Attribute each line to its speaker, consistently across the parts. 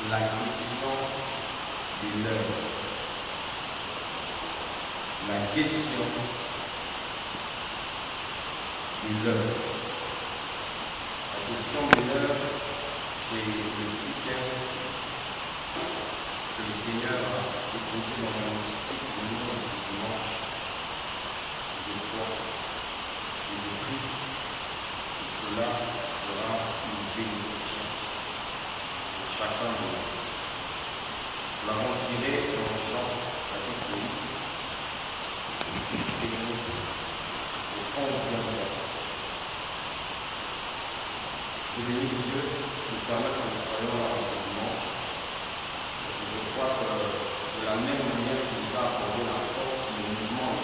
Speaker 1: la question de l'heure. La question de l'heure. La question de l'heure, c'est le petit thème que le Seigneur a déposé dans mon esprit pour nous dans ce dimanche. Je crois et je prie que cela sera une bénédiction pour chacun de nous. Nous l'avons tiré dans Jean chapitre 8 et nous au 11e verset. Je bénis Dieu de nous permettre que nous soyons là ce dimanche. Je crois que de la même manière qu'il nous a accordé la force, le mouvement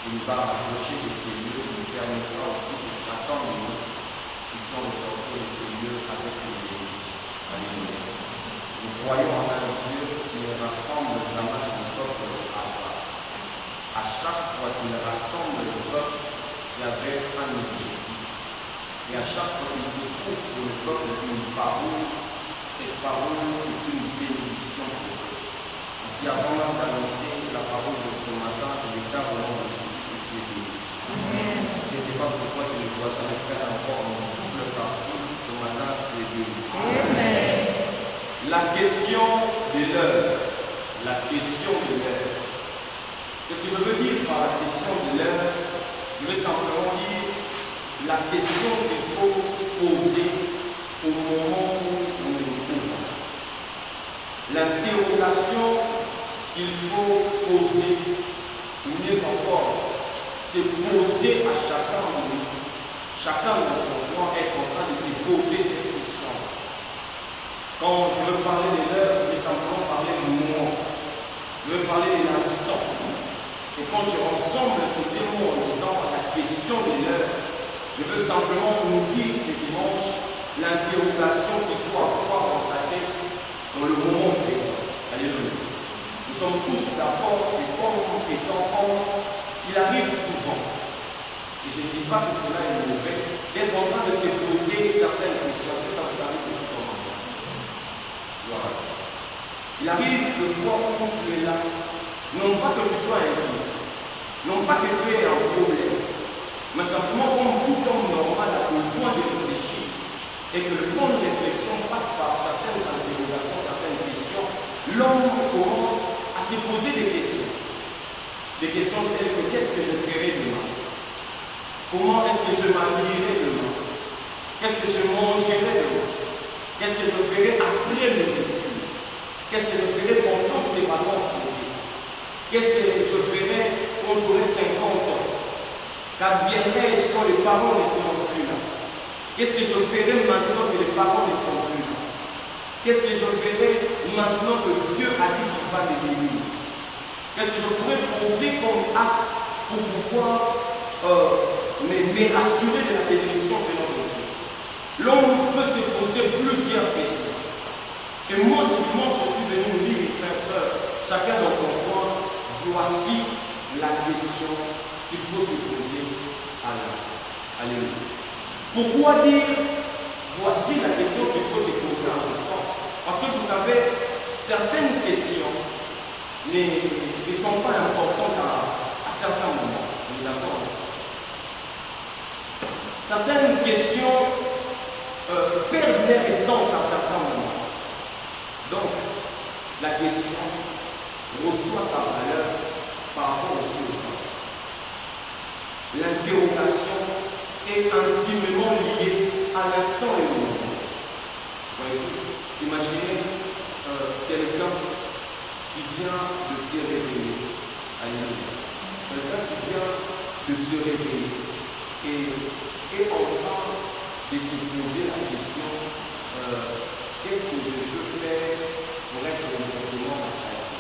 Speaker 1: il nous a rapprochés de ces lieux, il nous permettra aussi que chacun de nous puissions ressortir de ces lieux avec une bénédiction. Alléluia. Nous croyons en un Dieu qui ne rassemble jamais son peuple au hasard. À chaque fois qu'il rassemble le peuple, il y avait un objectif. Et à chaque fois qu'il se trouve pour le peuple une parole, cette parole est une bénédiction pour eux. Ici, avant même d'annoncer la parole de ce matin, il est carrément de Jésus que tu es béni. Ce n'était pas pourquoi tu ne dois jamais faire encore en double partie. Ce matin, tu es béni. La question de l'heure. La question de l'heure. Qu'est-ce que je veux dire par la question de l'heure? Je veux simplement dire la question qu'il faut poser au moment où on est trouve. L'interrogation qu'il faut poser, ou mieux encore, c'est poser à chacun de nous, chacun de son coin, être en train de se poser cette question. Quand je veux parler de l'heure, je veux simplement parler du moment. Je veux parler de l'instant. Et quand je rassemble ce démon en disant la question de l'heure, je veux simplement nous dire ce dimanche l'interrogation qu'il faut avoir dans sa tête dans le moment présent. Alléluia. Nous sommes tous d'accord que comme étant homme, il arrive souvent, et je ne dis pas que cela est mauvais, d'être en train de se poser certaines questions. Est-ce que ça vous arrive aussi dans mon temps? Gloire à Dieu. Il arrive de fois où tu es là, non pas que tu sois inquiet, non pas que tu aies un problème, mais simplement comme tout homme normal a besoin de réfléchir et que le temps de réflexion passe par certaines interrogations, certaines questions, l'homme commence à se poser des questions. Des questions telles que qu'est-ce que je ferai demain? Comment est-ce que je m'habillerai demain? Qu'est-ce que je mangerai demain? Qu'est-ce que je ferai après mes études? Qu'est-ce que je ferai pendant ces vacances? Qu'est-ce que je ferai quand j'aurai 50 ans? Qu'adviendrai-je quand les parents ne seront plus là? Qu'est-ce que je ferai maintenant que les parents ne sont plus là? Qu'est-ce que je ferai maintenant que Dieu a dit qu'il va les bénir? Qu'est-ce que je pourrais poser comme acte pour pouvoir me rassurer de la bénédiction de notre Dieu? L'homme peut se poser plusieurs questions. Et moi, ce dimanche, je suis venu vous dire, mes frères et sœurs, chacun dans son coin, voici la question qu'il faut se poser à l'instant. Alléluia. Pourquoi dire voici la question qu'il faut se poser à l'instant? Parce que vous savez, certaines questions ne sont pas importantes à certains moments. On est d'accord avec ça. Certaines questions perdent leur essence à certains moments. Donc, la question reçoit sa valeur par rapport au ciel. L'interrogation est intimement liée à l'instant et au moment. Imaginez quelqu'un qui vient de se réveiller. Quelqu'un qui vient de se réveiller et est en train de se poser la question qu'est-ce que je peux faire pour être complètement rassasié?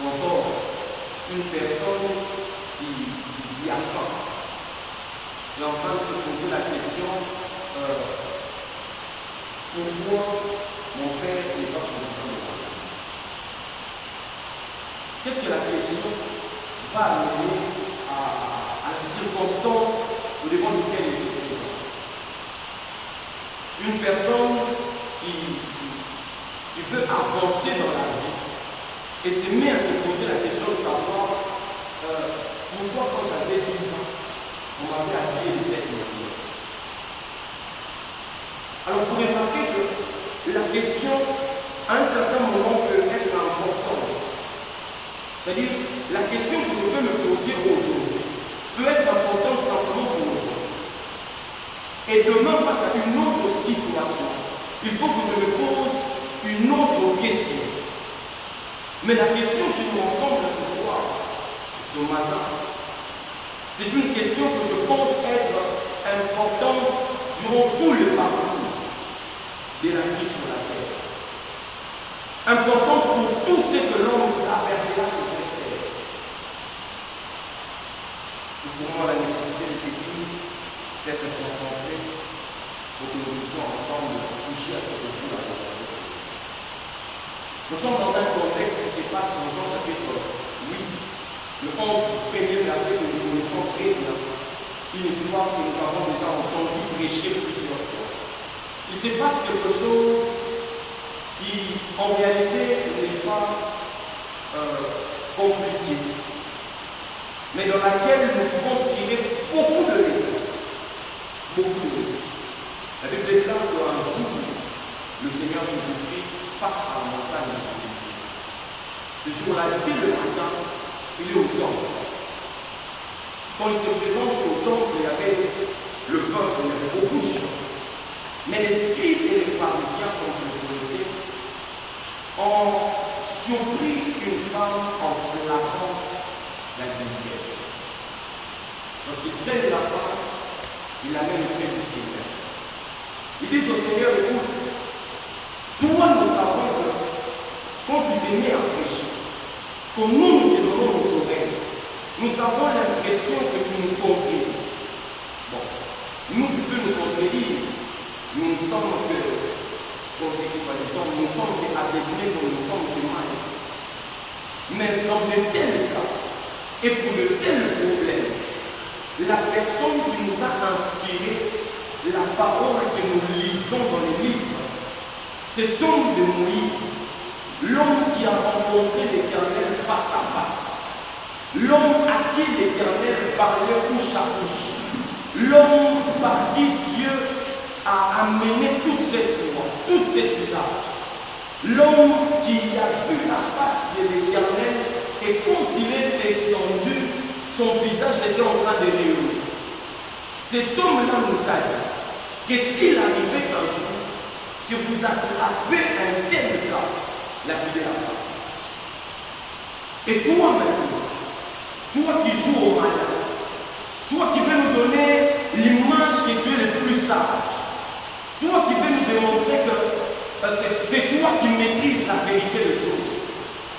Speaker 1: Ou encore, une personne qui a faim est en train de se poser la question pourquoi mon père n'est pas président de la République? Qu'est-ce que la question va amener à la circonstance au devant duquel il se présente? une personne qui veut avancer dans la vie et se met à se poser la question de savoir pourquoi quand j'avais 10 ans, on m'avait habillé de cette manière. Alors vous remarquez que la question, à un certain moment, peut être importante. C'est-à-dire, la question que je peux me poser aujourd'hui peut être importante simplement pour aujourd'hui. Et demain, face à une autre situation, il faut que je me pose une autre question. Mais la question qui nous ressemble ce soir, ce matin, c'est une question que je pense être importante durant tout le parcours de la vie sur la terre. Importante pour tout ce que l'homme traversera sur cette terre. Et pour moi, la nécessité de l'étude, d'être concentré pour que nous puissions ensemble toucher à ce que Dieu a réalisé. Nous sommes dans un contexte qui se passe dans Jean chapitre 8, le 11 du premier verset que nous connaissons très bien. Une histoire que nous avons déjà entendu prêcher plusieurs fois. Il se passe quelque chose qui, en réalité, n'est pas compliqué, mais dans laquelle nous pouvons tirer beaucoup de leçons. Beaucoup de leçons. La Bible déclare qu'un jour, le Seigneur Jésus-Christ passe par la montagne de Jésus. Ce jour-là, dès le matin, il est au temple. Quand il se présente au temple, il y avait le peuple, il y avait beaucoup de gens. Mais les scribes et les pharisiens, comme vous le connaissez, ont surpris une femme en flagrance d'adultère. Lorsqu'ils prennent la femme, ils l'amènent auprès du Seigneur. Ils disent au Seigneur, écoute, toi nous savons que quand tu t'es mis à prêcher, quand nous te donnons nos oreilles, nous avons l'impression que tu nous contredis. Bon, nous tu peux nous contredire. Nous ne sommes que contextualisants, nous sommes aveuglés comme nous sommes témoins. Mais dans de tels cas, et pour de tels problèmes, la personne qui nous a inspiré la parole que nous lisons dans les livres, cet homme de Moïse, l'homme qui a rencontré l'Éternel face à face, l'homme à qui l'Éternel parlait couche à couche, l'homme par qui Dieu a amené toute cette loi, toute cette usage, l'homme qui a vu la face de l'Éternel et quand il est descendu, son visage était en train de rayonner. Cet homme-là nous a dit que s'il arrivait un jour que vous attrapez un tel cas, la vie est là. Et toi maintenant, toi qui joues au malin, toi qui veux nous donner l'image que tu es le plus sage, toi qui veux nous démontrer que c'est toi qui maîtrises la vérité des choses,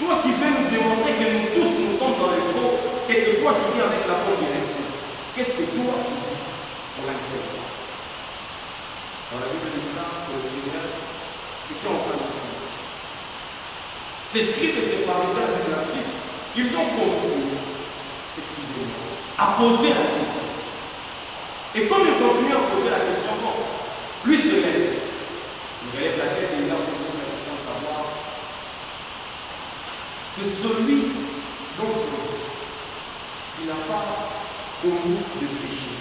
Speaker 1: toi qui veux nous démontrer que nous tous nous sommes dans les faux et que toi tu viens avec la bonne direction, qu'est-ce que toi tu dis pour l'accueillir? Dans la Bible déclare que le Seigneur était en train de faire. C'est écrit que ces pharisiens et racistes, ils ont continué, excusez-moi, à poser la question. Et comme ils continuent à poser la question, lui se lève. Il relève la tête et il a posé la question de savoir que celui d'entre eux qui n'a pas commis de péché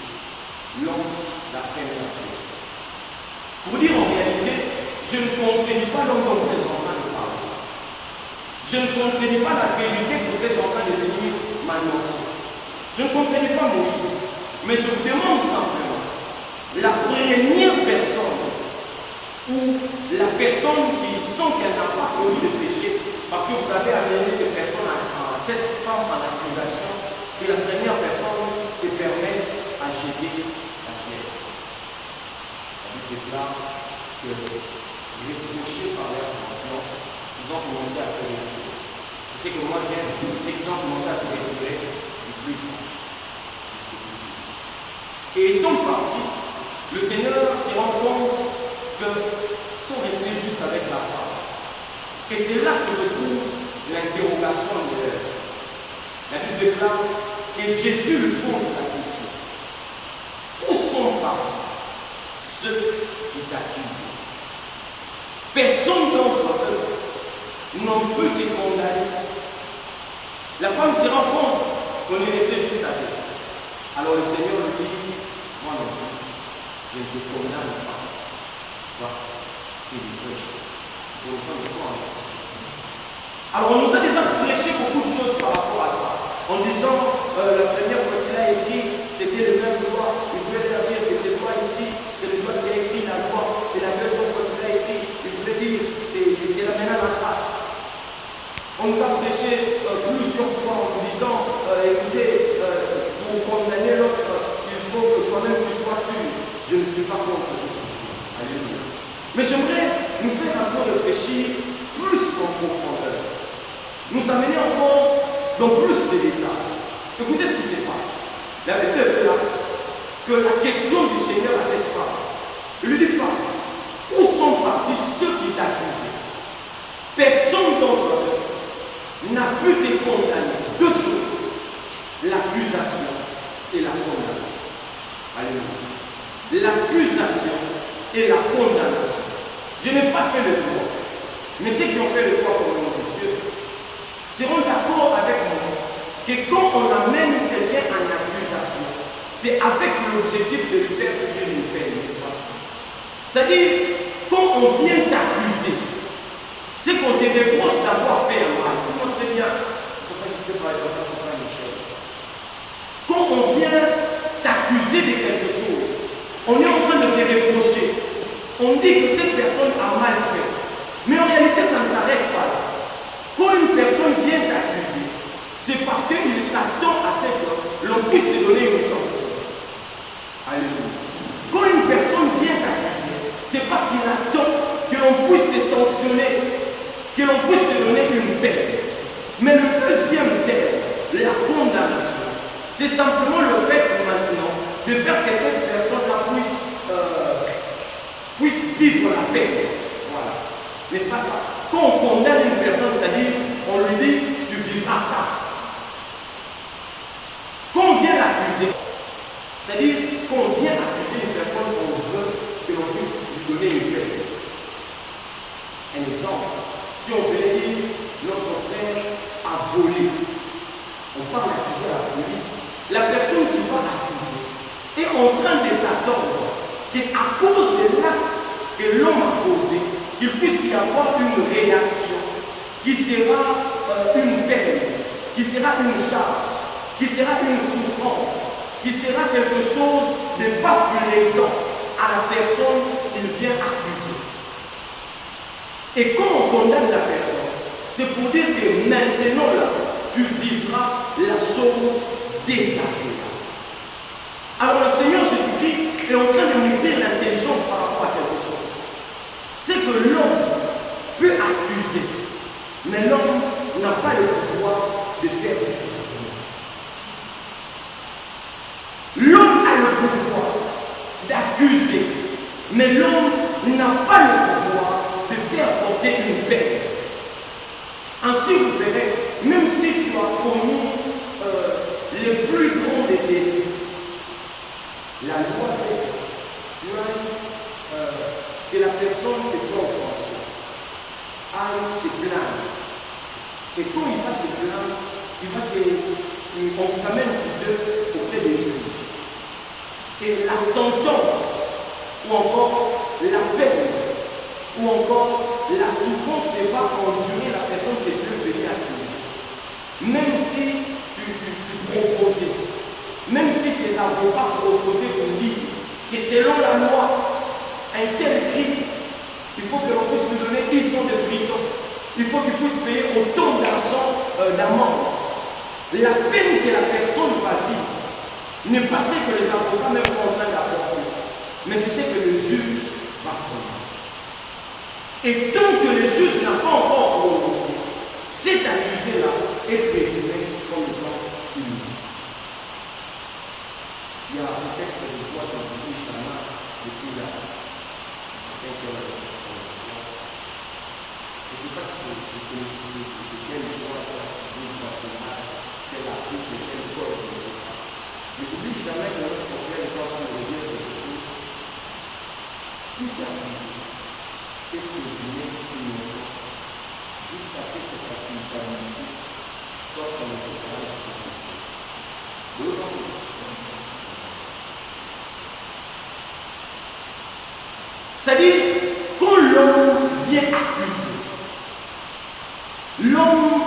Speaker 1: lance la première pierre. Pour dire en réalité, je ne contredis pas l'homme dont vous êtes en train de parler. Je ne contredis pas la vérité que vous êtes en train de venir m'annoncer. Je ne contredis pas Moïse. Mais je vous demande simplement, la première personne ou la personne qui sent qu'elle n'a pas commis de péché, parce que vous avez amené cette personne cette femme en accusation, et la première personne se permet à jeter la pierre. La Bible déclare que reprochés par leur conscience, ils ont commencé à se retirer. C'est que moi j'aime, ils ont commencé à se retirer du plus grand. Et étant parti, le Seigneur se rend compte qu'ils sont restés juste avec la femme. Et c'est là que je trouve l'interrogation de l'heure. La Bible déclare et Jésus lui pose la question. Où sont partis ceux qui t'accuser. Personne d'entre eux n'en peut te condamner. La femme se rend compte qu'on est resté juste à terre. Alors le Seigneur lui dit, moi non plus, je ne te condamne pas. Toi, tu es prêché. Alors on nous a déjà prêché beaucoup de choses par rapport à ça. En disant, la première fois qu'il a écrit, c'était le même loi. Il voulait dire que cette loi ici, c'est le loi qui a écrit la loi. Et la deuxième fois qu'il a écrit, il voulait dire, c'est la maintenant la trace. On nous a prêché plusieurs fois en nous disant, écoutez, pour condamner l'autre, il faut que toi-même tu sois pur. Je ne suis pas contre tout ça. Alléluia. Mais j'aimerais nous faire encore réfléchir plus en profondeur. Nous amener encore dans plus de détails. Écoutez ce qui se passe. La Bible est là que la question du Seigneur à cette femme, il lui dit, femme, où sont partis ceux qui t'accusent? Personne d'entre eux n'a pu te condamner. Deux choses, l'accusation et la condamnation. Alléluia. L'accusation et la condamnation. Je n'ai pas fait le droit, mais ceux qui ont fait le droit pour le nom de Dieu seront d'accord avec moi que quand on amène quelqu'un en accusation, c'est avec l'objectif de lui faire subir une peine, n'est-ce pas? C'est-à-dire, quand on vient t'accuser, c'est qu'on te reproche d'avoir fait un mal. C'est pas très bien. Quand on vient t'accuser de quelque chose, on est en train de te reprocher. On dit que cette personne a mal fait. Mais en réalité, ça ne s'arrête pas là. Quand une personne vient t'accuser, c'est parce qu'il s'attend à ce que l'on puisse te donner une sanction. Alléluia. Quand une personne vient t'accuser, c'est parce qu'il attend que l'on puisse te sanctionner, que l'on puisse te donner une peine. Mais le deuxième terme, la condamnation, c'est simplement le fait maintenant de faire que cette personne-là puisse vivre la peine. Voilà. N'est-ce pas ça? Quand on condamne une personne, c'est-à-dire, on lui dit, tu vivras ça. Quand on vient l'accuser, c'est-à-dire, quand on vient accuser une personne, on veut que l'on puisse lui donner une peine. Un exemple, si on veut dire, notre frère a volé, on parle d'accuser à la police, la personne qui va accuser est en train de s'attendre qu'à cause de l'acte que l'homme a posé, qu'il puisse y avoir une réaction qui sera une peine, qui sera une charge, qui sera une souffrance, qui sera quelque chose de pas plaisant à la personne qu'il vient accuser. Et quand on condamne la personne, c'est pour dire que maintenant là, tu vivras la chose désagréable. Alors le Seigneur Jésus-Christ est en train de nous dire l'intelligence par rapport à quelque chose. C'est que l'homme peut accuser, mais l'homme n'a pas le pouvoir de faire des choses. L'homme a le pouvoir d'accuser, mais l'homme n'a pas le pouvoir de faire porter une peine. Ainsi, vous verrez, même si tu as commis les plus grands des délits, la loi dit que la personne que tu as offensée aille se plaindre. Et quand il va se plaindre, on vous amène tous deux auprès des juges. Et la sentence, ou encore la peine, ou encore la souffrance ne va endurer la personne que Dieu venait accuser. Même si tu proposais, même si tes avocats proposaient pour dire que selon la loi, un tel crime, il faut que l'on puisse lui donner 10 ans de prison, il faut qu'il puisse payer autant d'argent d'amende. La peine que la personne va vivre n'est pas ce que les avocats même sont en train d'apporter, mais c'est ce que le juge va prononcer. Et tant que le juge n'a pas encore prononcé, cet accusé-là est présumé comme étant innocent. Il y a un texte de foi dans le livre Shama depuis la 5e. Je ne sais pas si c'est quel droit c'est l'article de quel corps. Mais n'oublie jamais que notre frère est en train de dire quelque chose. tout accusé est présumé innocent jusqu'à ce que sa culpabilité soit prononcée par la justice. C'est-à-dire, quand l'homme vient accuser, l'homme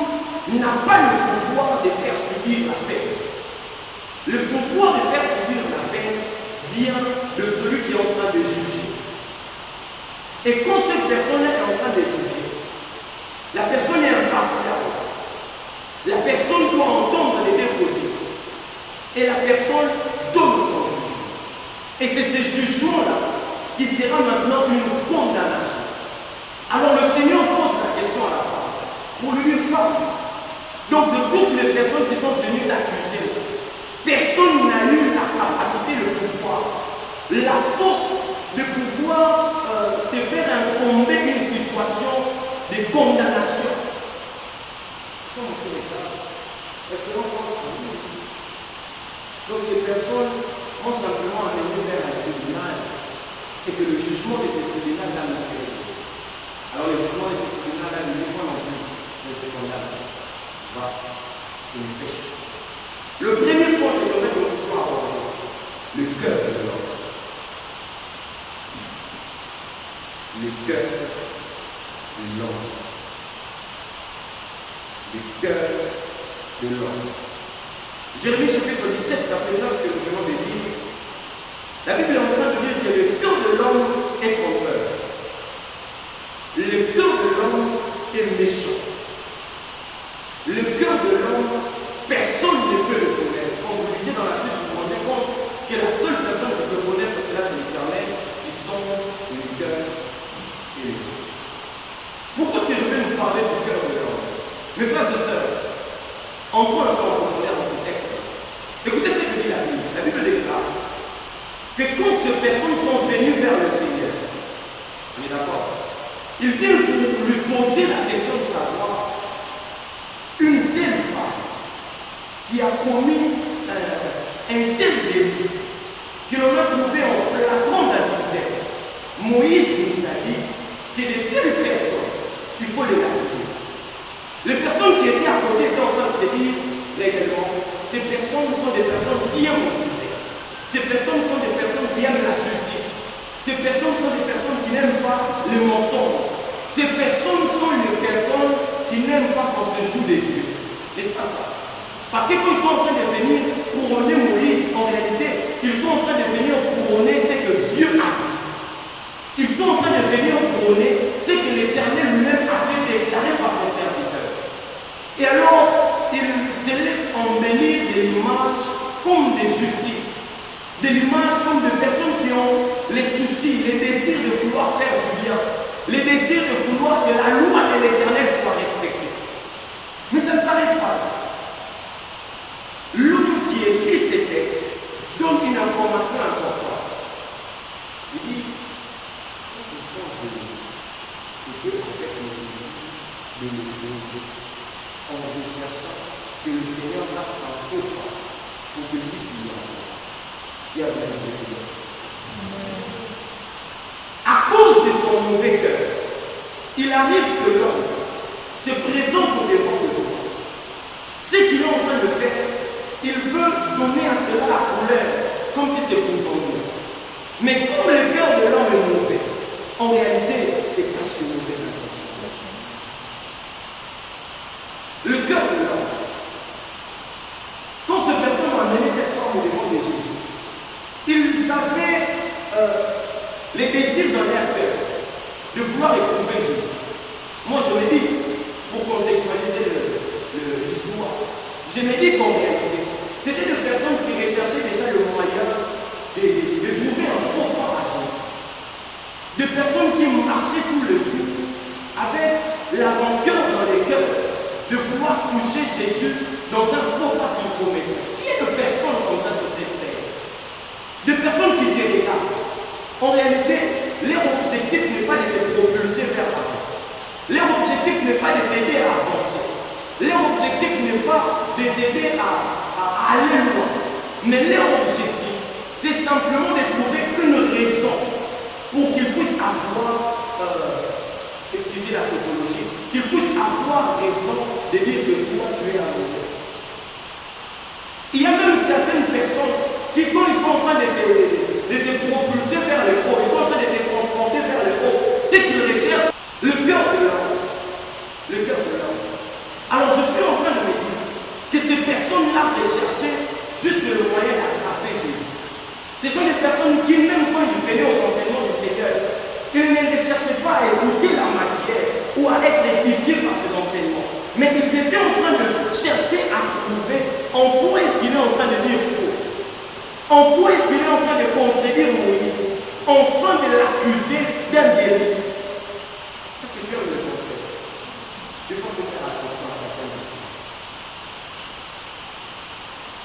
Speaker 1: n'a pas le pouvoir de faire subir la peine. Le pouvoir de faire subir la peine vient de celui qui est en train de juger. Et quand cette personne est en train de juger, la personne est impartiale. La personne doit entendre les deux côtés. Et la personne donne son jugement. Et c'est ce jugement-là qui sera maintenant une condamnation. Alors le Seigneur pose la question à la femme. Pour lui, une femme. Donc de toutes les personnes qui sont venues l'accuser, personne n'a eu la capacité, le pouvoir, la force de pouvoir te faire incomber une situation de condamnation. Comment c'est le cas? Donc ces personnes ont simplement amené vers un tribunal et que le jugement de ce tribunal n'a pas été. Alors le jugement de ce tribunal a dit moi non plus, je te condamne. Va, tu me pêches. Le premier point que j'aimerais que nous soyons abordés, le cœur de l'homme. Le cœur de l'homme. Le cœur de l'homme. Jérémie chapitre 17, verset 9 que nous venons de lire. La Bible est en train de dire que le cœur de l'homme est trompeur. Le cœur de l'homme est méchant. Le cœur de l'homme, personne ne peut le connaître. Quand vous lisez dans la suite, vous vous rendez compte que la seule personne qui peut connaître cela, c'est l'Éternel, qui sont le cœur et le cœur. Pourquoi est-ce que je vais vous parler du cœur de l'homme? Mes frères et sœurs, entrons un peu en profondeur dans ce texte. Écoutez ce que dit la Bible. La Bible déclare que quand ces personnes sont venues vers le Seigneur, on est d'accord, ils viennent pour lui poser la question de savoir une telle femme qui a commis un tel délit que l'on a trouvé en flagrant adultère. Moïse nous a dit que de telles personnes, il faut les lapider. Les personnes qui étaient à côté étaient en train de se dire légalement, ces personnes sont des personnes qui aiment le Seigneur. Ces personnes sont des personnes qui aiment la justice. Ces personnes sont des personnes qui n'aiment pas le mensonge. Ces personnes sont les personnes qui n'aiment pas qu'on se joue des yeux. N'est-ce pas ça? Parce que quand ils sont en train de venir couronner Moïse, en réalité, ils sont en train de venir couronner ce que Dieu a dit. Ils sont en train de venir couronner ce que l'Éternel lui-même avait déclaré par son serviteur. Et alors, ils se laissent embellir de l'image comme des justices. De l'image comme de personnes qui ont les soucis, les désirs de vouloir faire du bien, les désirs de vouloir que la loi de l'Éternel soit respectée. Mais ça ne s'arrête pas. L'homme qui écrit ces textes donne une information importante. Il dit, ce sont des prophètes de l'Église en recherchant que le Seigneur fasse un faux pas pour que lui s'y envoie. Il y a bien de à cause de son mauvais cœur, il arrive que l'homme se présente au devant de Dieu. Ce qu'il est en train de faire, il veut donner à cela la couleur, comme si c'est pour tomber. Mais comme le cœur de l'homme est mauvais, en réalité, c'est parce que mauvais inconscient. Le cœur de l'homme, quand ces personnes ont amené cette femme au devant de Jésus, ils avaient les désirs dans leur cœur de vouloir éprouver Jésus. Moi, je me dis, pour contextualiser l'histoire, je me dis qu'en réalité, c'était des personnes qui recherchaient déjà le moyen de trouver un faux pas à Jésus. Des personnes qui marchaient tous les jours avec la rancœur dans les cœurs de vouloir toucher Jésus dans un faux pas qu'il promettait. Qui est de personnes comme ça sur cette terre? Des personnes qui te regardent. En réalité, leur objectif n'est pas de te propulser vers l'avant. Leur objectif n'est pas de t'aider à avancer. Leur objectif n'est pas de t'aider à aller loin. Mais leur objectif, c'est simplement de trouver une raison pour qu'ils puissent
Speaker 2: avoir, excusez la tautologie, qu'ils puissent avoir raison de dire que toi tu es amoureux. Il y a même certaines personnes qui, quand ils sont en train de te propulser vers le haut, ils sont en train de te transporter vers le haut, c'est qu'ils recherchent le cœur de l'homme. Le cœur de l'homme. Alors je suis en train de me dire que ces personnes-là recherchaient juste le moyen d'attraper Jésus. Ce sont des personnes qui, même quand ils venaient aux enseignements du Seigneur, ils ne recherchaient pas à écouter la matière ou à être édifiés par ces enseignements. Mais ils étaient en train de chercher à trouver en quoi est-ce qu'il est en train de dire faux. En quoi est-ce qu'il est en train de contredire Moïse, en train de l'accuser d'un délit. Est-ce que tu aimes le conseil? Il faut faire attention à certaines choses.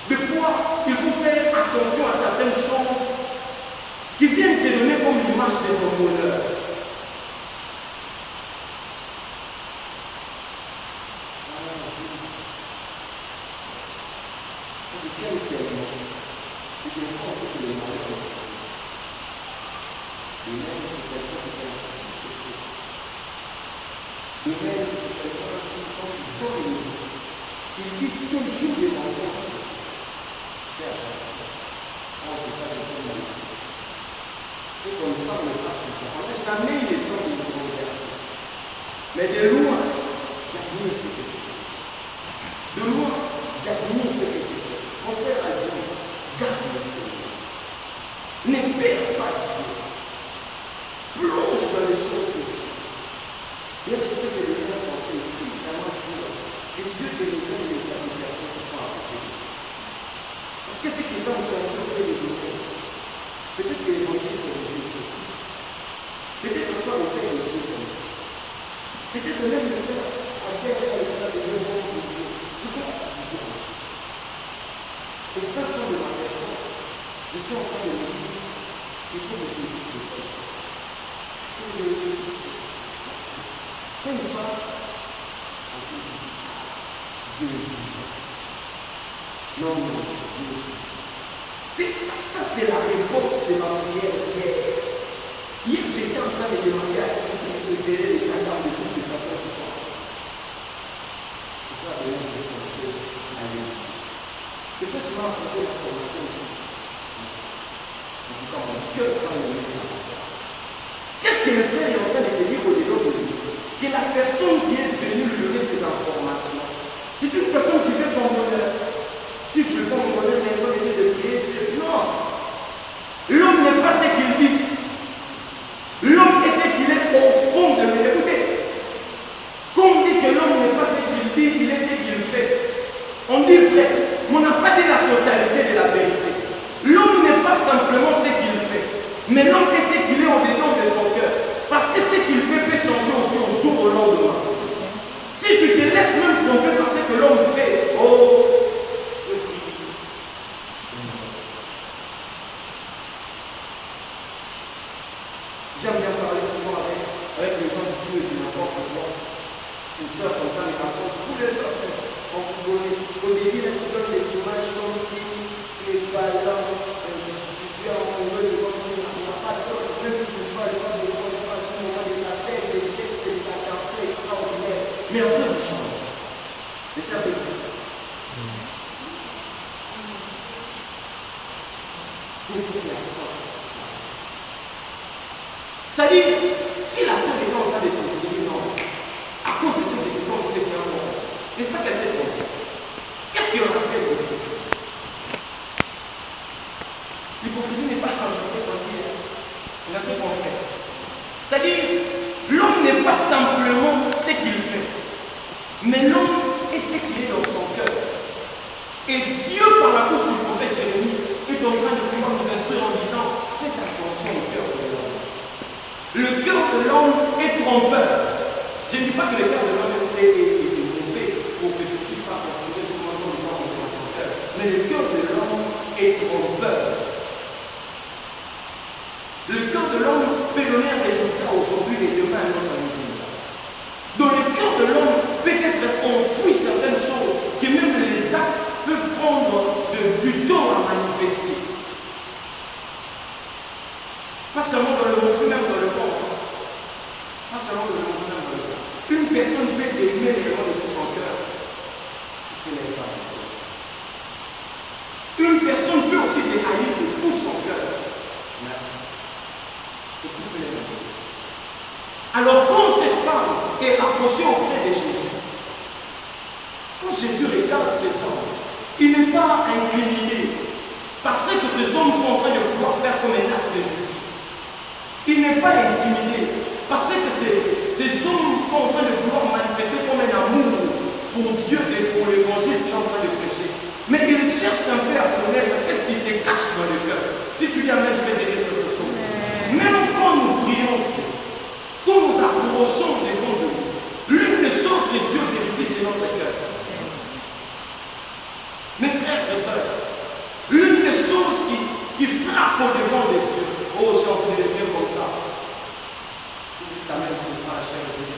Speaker 2: Des fois, il faut faire attention à certaines choses qui viennent te donner comme l'image de ton bonheur. Il dit toujours des mensonges. C'est comme ça on ne passe pas. On n'a jamais eu le temps de nous converser. Mais de loin, j'admire ce que tu fais. De loin, j'admire ce que tu fais. Mon frère a dit, garde le Seigneur. Ne perds pas Dieu. Plonge dans les choses petites. Bien que je te le donne dans ce esprit, vraiment dire que Dieu te donne les applications qui sont appliquées. Parce que c'est que les gens ont fait les données. Peut-être que l'évangile est le Dieu. Peut-être que toi, on fait le Dieu comme ça. Peut-être que même le Père a fait l'état de Dieu bon de Dieu. Tout ça, ça veut dire. Et quand on de ma personne, je suis en train de me dire, il faut me dire que quand il va, Dieu est vivant. Non, non, Dieu est vivant. Ça, c'est la réponse de ma prière hier. Hier, j'étais en train de demander à Dieu de libérer les cadavres de toutes les personnes qui sont là. C'est ça, d'ailleurs, je vais commencer à aller. Peut-être que tu vas apporter la formation ici. En tout cas, mon cœur va le mettre là. Qu'est-ce que le frère est en train de se dire au-delà de lui? Que la personne qui est venue lui donner ces informations, c'est une personne qui fait son bonheur. Si tu veux pas mon bonheur, il faut venir de prier Dieu. Non. L'homme n'est pas ce qu'il dit. L'homme est ce qu'il est au fond de lui. Écoutez, quand on dit que l'homme n'est pas ce qu'il dit, il est ce qu'il fait. On dit vrai, mais on n'a pas dit la totalité de la vérité. L'homme n'est pas simplement ce qu'il fait, mais l'homme est ce qu'il est au-dedans de son cœur. Parce que ce qu'il fait peut changer aussi au jour au lendemain. Si tu te laisses même tromper par ce que l'homme fait, oh, j'aime bien parler souvent avec les gens qui disent du n'importe quoi. Une soeur comme ça, mais raconte tous les autres. Au début, elle te donne des images comme si tu es baillant, tu es amoureux, c'est comme si on n'a pas de temps. Même si tu ne vois pas de temps, tout le monde de sa tête, des gestes, des attentions extraordinaires. Mais on peut changer. Et ça, c'est tout. Pour cette personne. C'est-à-dire, si la soeur est en train de te dire non, à cause de ce que c'est comme c'est un moment, n'est-ce pas qu'elle s'est trompée? Qu'est-ce qu'il en a fait de lui? L'hypocrisie n'est pas comme je sais pas dire. Il a ce qu'on fait. C'est-à-dire, l'homme n'est pas simplement ce qu'il fait, mais l'homme est ce qu'il est dans son cœur. Et Dieu, par la bouche du prophète Jérémie, est en train de pouvoir nous instruire en disant, faites attention au cœur de l'homme. Le cœur de l'homme est trompeur. Je ne dis pas que le cœur de l'homme est mauvais pour que je ne puisse pas considérer tout le monde dans son cœur. Mais le cœur de l'homme est trompeur. Le cœur de l'homme peut donner un résultat aujourd'hui et demain un autre résultat. Dans le cœur de l'homme peut être enfoui certaines choses que même les actes peuvent prendre du temps à manifester. Pas seulement dans le monde, même dans le corps. Ça, c'est le monde. Une personne peut aimer réellement de tout son cœur. Ce n'est pas vrai. Une personne peut aussi te haïr de tout son cœur. Mais c'est tout fait les mêmes. Alors, quand cette femme est approchée auprès de Jésus, quand Jésus regarde ces hommes, il n'est pas intimidé parce que ces hommes sont en train de vouloir faire comme un acte de justice. Il n'est pas intimidé parce que ces hommes sont en train de vouloir manifester comme un amour pour Dieu et pour l'évangile qu'ils sont en train de prêcher. Mais il cherche un peu à connaître qu'est-ce qui se cache dans le cœur. Si tu dis amen, je vais te dire quelque chose. Même quand nous prions Dieu, quand nous approchons devant nous, l'une des choses que Dieu vérifie, c'est notre cœur. Mes frères et sœurs, l'une des choses qui frappe au devant de Dieu, oh, j'ai envie de dire comme ça. Ta mère ne pas la chair de Dieu.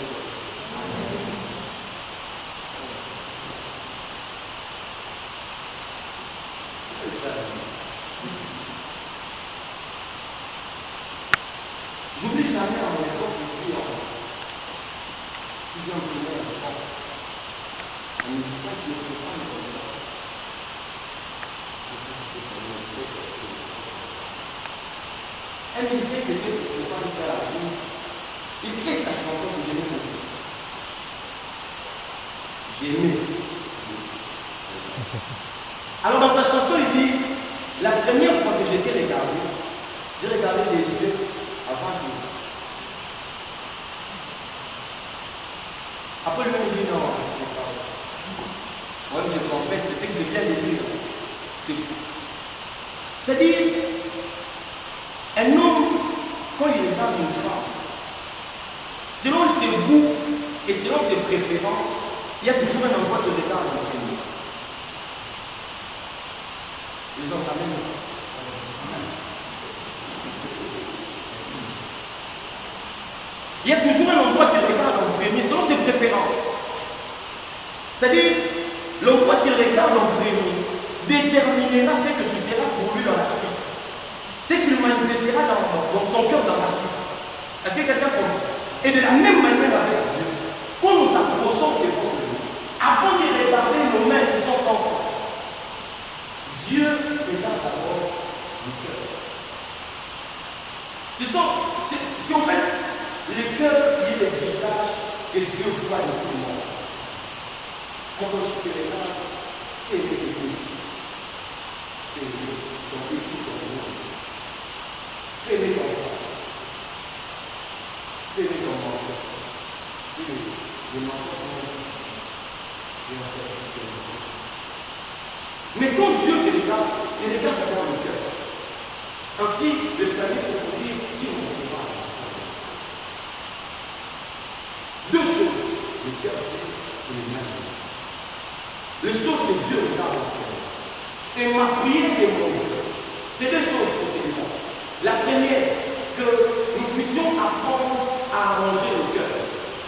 Speaker 2: J'oublie jamais à mon époque ici en 6e primaire en France. Un musicien qui est profane comme ça. Un musicien qui était profane faire la vie. Il crée sa chanson que j'aimais beaucoup. J'aimais. Alors dans sa chanson, il dit, la première fois que j'ai été regardé, j'ai regardé les yeux avant que... Après lui, il dit non, c'est pas vrai. Moi, je confesse que c'est que je viens de dire. C'est fou. C'est-à-dire, un homme, quand il regarde une femme, selon ses goûts et selon ses préférences, il y a toujours un endroit de regard dans le premier. Ils ont quand même. Il y a toujours un endroit qu'il regarde en premier, selon ses préférences. C'est-à-dire, l'endroit qu'il regarde en premier déterminera ce que tu seras pour lui dans la suite. Ce qu'il manifestera dans son cœur dans la suite. Est-ce que quelqu'un comprend? Et de la même manière avec Dieu, quand nous approchons devant lui, avant de regarder nos mains qui sont sans sang, Dieu regarde d'abord le cœur. Si en fait, le cœur est le visage que Dieu voit de tout le monde. Quand tu te regardes, quel est le plaisir? Quel est ton défi dans le monde? Quel est ton frère? Quel est ton mentor? Le mentor mais quand Dieu te regarde, il regarde d'abord le cœur. Ainsi, le psalmiste pour dire qui ne peut pas. Deux choses, le cœur et les mains. Les choses que Dieu regarde dans le cœur. Et ma prière et mon cœur. C'est deux choses pour celui-là. La première, que nous puissions apprendre à arranger le cœur.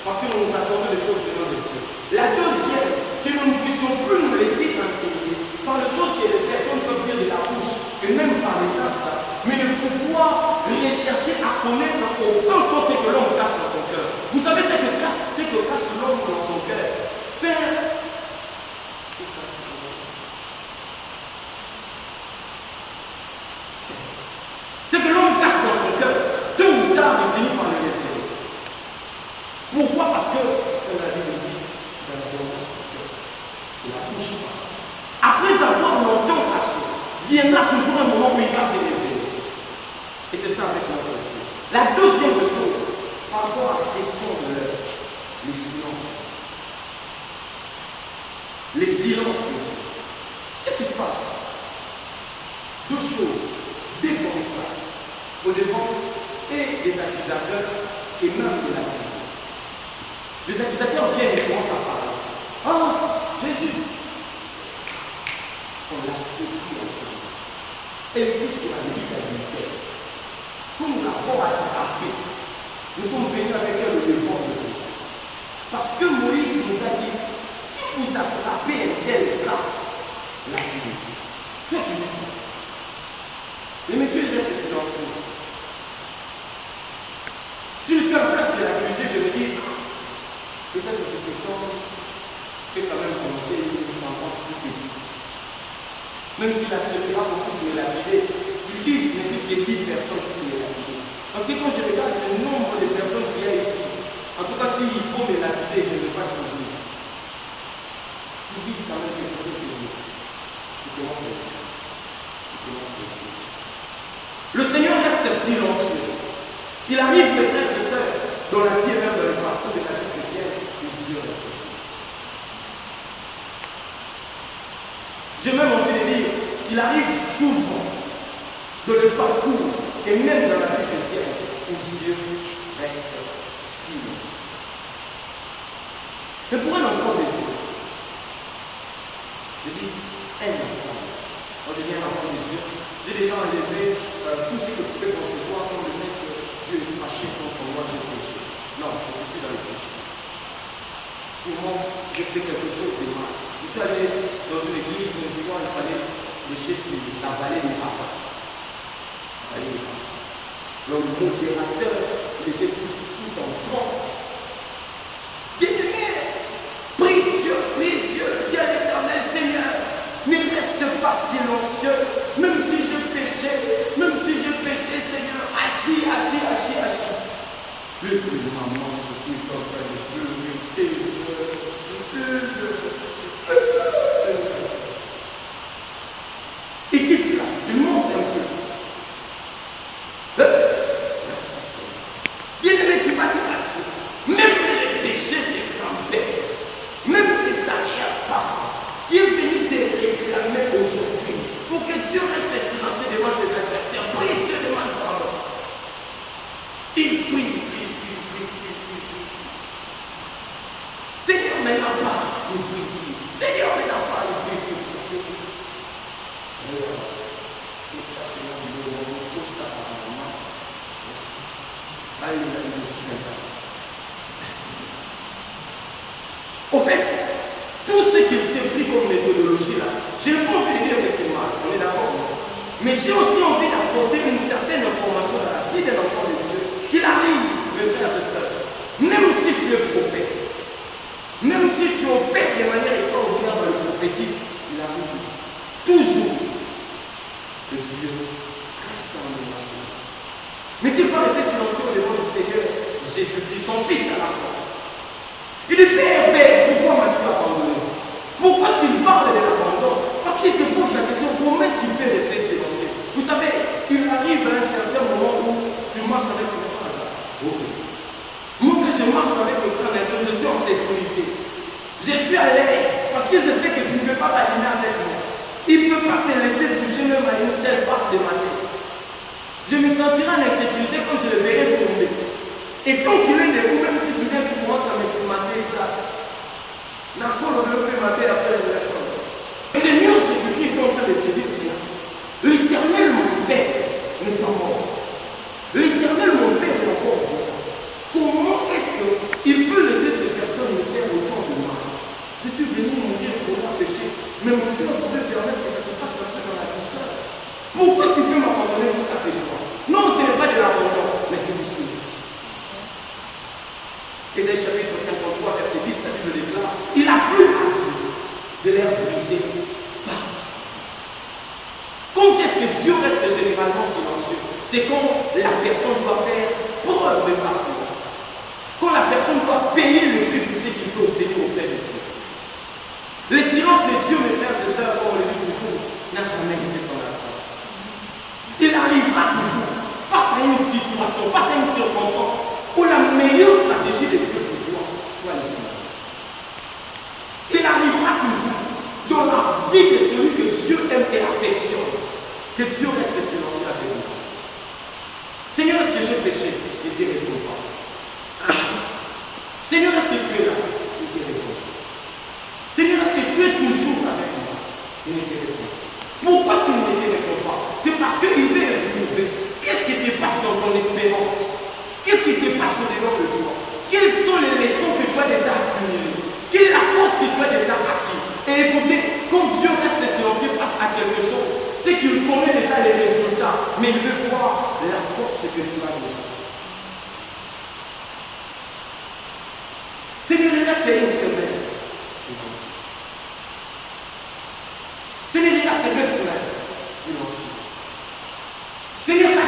Speaker 2: Parce que nous nous attendons des choses venant de Dieu. La deuxième, que nous ne puissions plus nous laisser intimider par les choses que les personnes peuvent dire de la bouche, et même par les actes, mais de pouvoir les chercher à connaître au fond de ce que l'homme cache dans son cœur. Vous savez ce que cache l'homme dans son cœur? Faire. Ce que l'homme cache dans son cœur, tôt ou tard, il finit par le révéler. Pourquoi? Parce que, comme la Bible dit, dans la bouche, après avoir longtemps caché, viendra toujours un moment où il va se révéler. Et c'est ça avec notre Dieu. La deuxième chose, par rapport à la question de les silences. Les silences, qu'est-ce qui se passe? Deux choses, des constats, au devant et des accusateurs et même de l'accusé. Les accusateurs viennent et commencent à parler. Ah, Jésus! On l'a séduit en fait. Et puis c'est la vie du mystère. Comme nous l'avons attrapé, nous sommes venus avec elle au devant de Dieu. Parce que Moïse nous a dit, si vous attrapez un tel cas, la vie. Qu'est-ce que tu dis? Le monsieur reste silencieux. Si je suis en place de l'accusé, je me les 10 personnes qui sont lapidées. Parce que quand je regarde le nombre de personnes qu'il y a ici, en tout cas s'il faut me lapider, je ne vais pas changer. Tu dis quand même quelque chose de mieux. Tu commences à écrire. Le Seigneur reste silencieux. Il arrive, mes frères et sœurs, dans la vie et même dans le parcours de la vie chrétienne, et Dieu reste silencieux. J'ai même envie de dire qu'il arrive souvent dans le parcours et même dans la vie chrétienne où Dieu reste silencieux. Mais pour un enfant de Dieu, je dis un enfant, on devient un enfant de Dieu. J'ai déjà enlevé tout ce que vous pouvez concevoir comme le fait que Dieu est fâché contre moi, j'ai péché. Non, je ne suis plus dans le péché. Souvent, j'ai fait quelque chose de mal. Je suis allé dans une église où il fallait lécher sur la vallée des papas. Donc le modérateur, il était tout en transe. Bien-aimé, prie Dieu, dis à l'Éternel, Seigneur, ne reste pas silencieux, même si je péchais, Seigneur, agis. Le maman se fait en train de pleurer, Seigneur. Équipe là, tu montes un peu. Bien-aimé, tu vas te passer. Même les péchés de grand-père, même les arrière-parents, qui est venu te réclamer aujourd'hui, pour que Dieu reste silencieux devant tes adversaires, prie, Dieu demande pardon. Il prie. Seigneur, maintenant pas, il prie. Seigneur, maintenant pas, il prie. Au fait, tout ce qu'il s'est pris comme méthodologie là, je n'ai pas envie de dire que c'est mal, on est d'accord. Mais j'ai aussi envie d'apporter une certaine information à la vie d'un enfant de Dieu, qu'il arrive, mes frères et sœurs, même si tu es prophète, même si tu opères de manière extraordinaire dans le prophétique, il arrive toujours que Dieu reste en relation. N'est-il pas resté silencieux devant le Seigneur Jésus-Christ, son Fils à la croix? Il dit, Père, pourquoi m'as-tu abandonné? Pourquoi est-ce qu'il parle de l'abandon? Parce qu'il se pose la question, comment est-ce qu'il peut rester silencieux? Vous savez, il arrive à un certain moment où tu marches avec le frère. Moi, que je marche avec le frère, je suis en sécurité. Je suis à l'aise, parce que je sais que tu ne peux pas t'aligner avec moi. Il ne peut pas te laisser toucher même à une seule part de ma tête. Je me sentirai en insécurité quand je le verrai tomber. Et tant qu'il est debout, même si tu viens, tu commences à me masser ça. N'importe le fait ma tête après la leçon. Seigneur Jésus-Christ est en train de te dire, tiens, l'Éternel mon Père n'est pas mort. L'Éternel mon Père est encore mort. Comment est-ce qu'il peut laisser ces personnes me faire autant de mal? Je suis venu mourir pour leur péché, mais mon cœur pouvait permettre que ça se passe un peu dans la douceur. Pourquoi est-ce qu'il peut m'abandonner pour casser les doigts? Non, ce n'est pas de l'abandon, mais c'est du silence. Ésaïe chapitre 53, verset 10, la Bible déclare, il a plu à Dieu de l'air brisé par le silence. Quand est-ce que Dieu reste généralement silencieux? C'est quand la personne doit faire preuve de sa foi. Quand la personne doit payer le prix de ce qu'il peut obtenir auprès de Dieu. Le silence de Dieu, mes frères et sœurs, comme on le dit toujours, n'a jamais été son absence. Il arrivera toujours face à une situation, face à une circonstance, où la meilleure stratégie de Dieu pour toi soit le silence. Il arrivera toujours dans la vie de celui que Dieu aime et affectionne, que Dieu reste silencieux avec nous. Seigneur, est-ce que j'ai péché? Et Dieu répond pas. Seigneur, est-ce que tu es là? Et Dieu répond. Seigneur, est-ce que tu es toujours avec moi? Et Dieu répond. Pourquoi est-ce qu'il ne te répond pas? C'est parce qu'il veut retrouver. Qu'est-ce qui se passe dans ton espérance? Qu'est-ce qui se passe au-dedans de toi? Quelles sont les leçons que tu as déjà accumulées? Quelle est la force que tu as déjà acquis? Et écoutez, quand Dieu reste silencieux face à quelque chose, c'est qu'il connaît déjà les résultats, mais il veut voir la force que tu as déjà. Seigneur, il reste une semaine. Seigneur, il reste 2 semaines. Silencieux. Seigneur, ça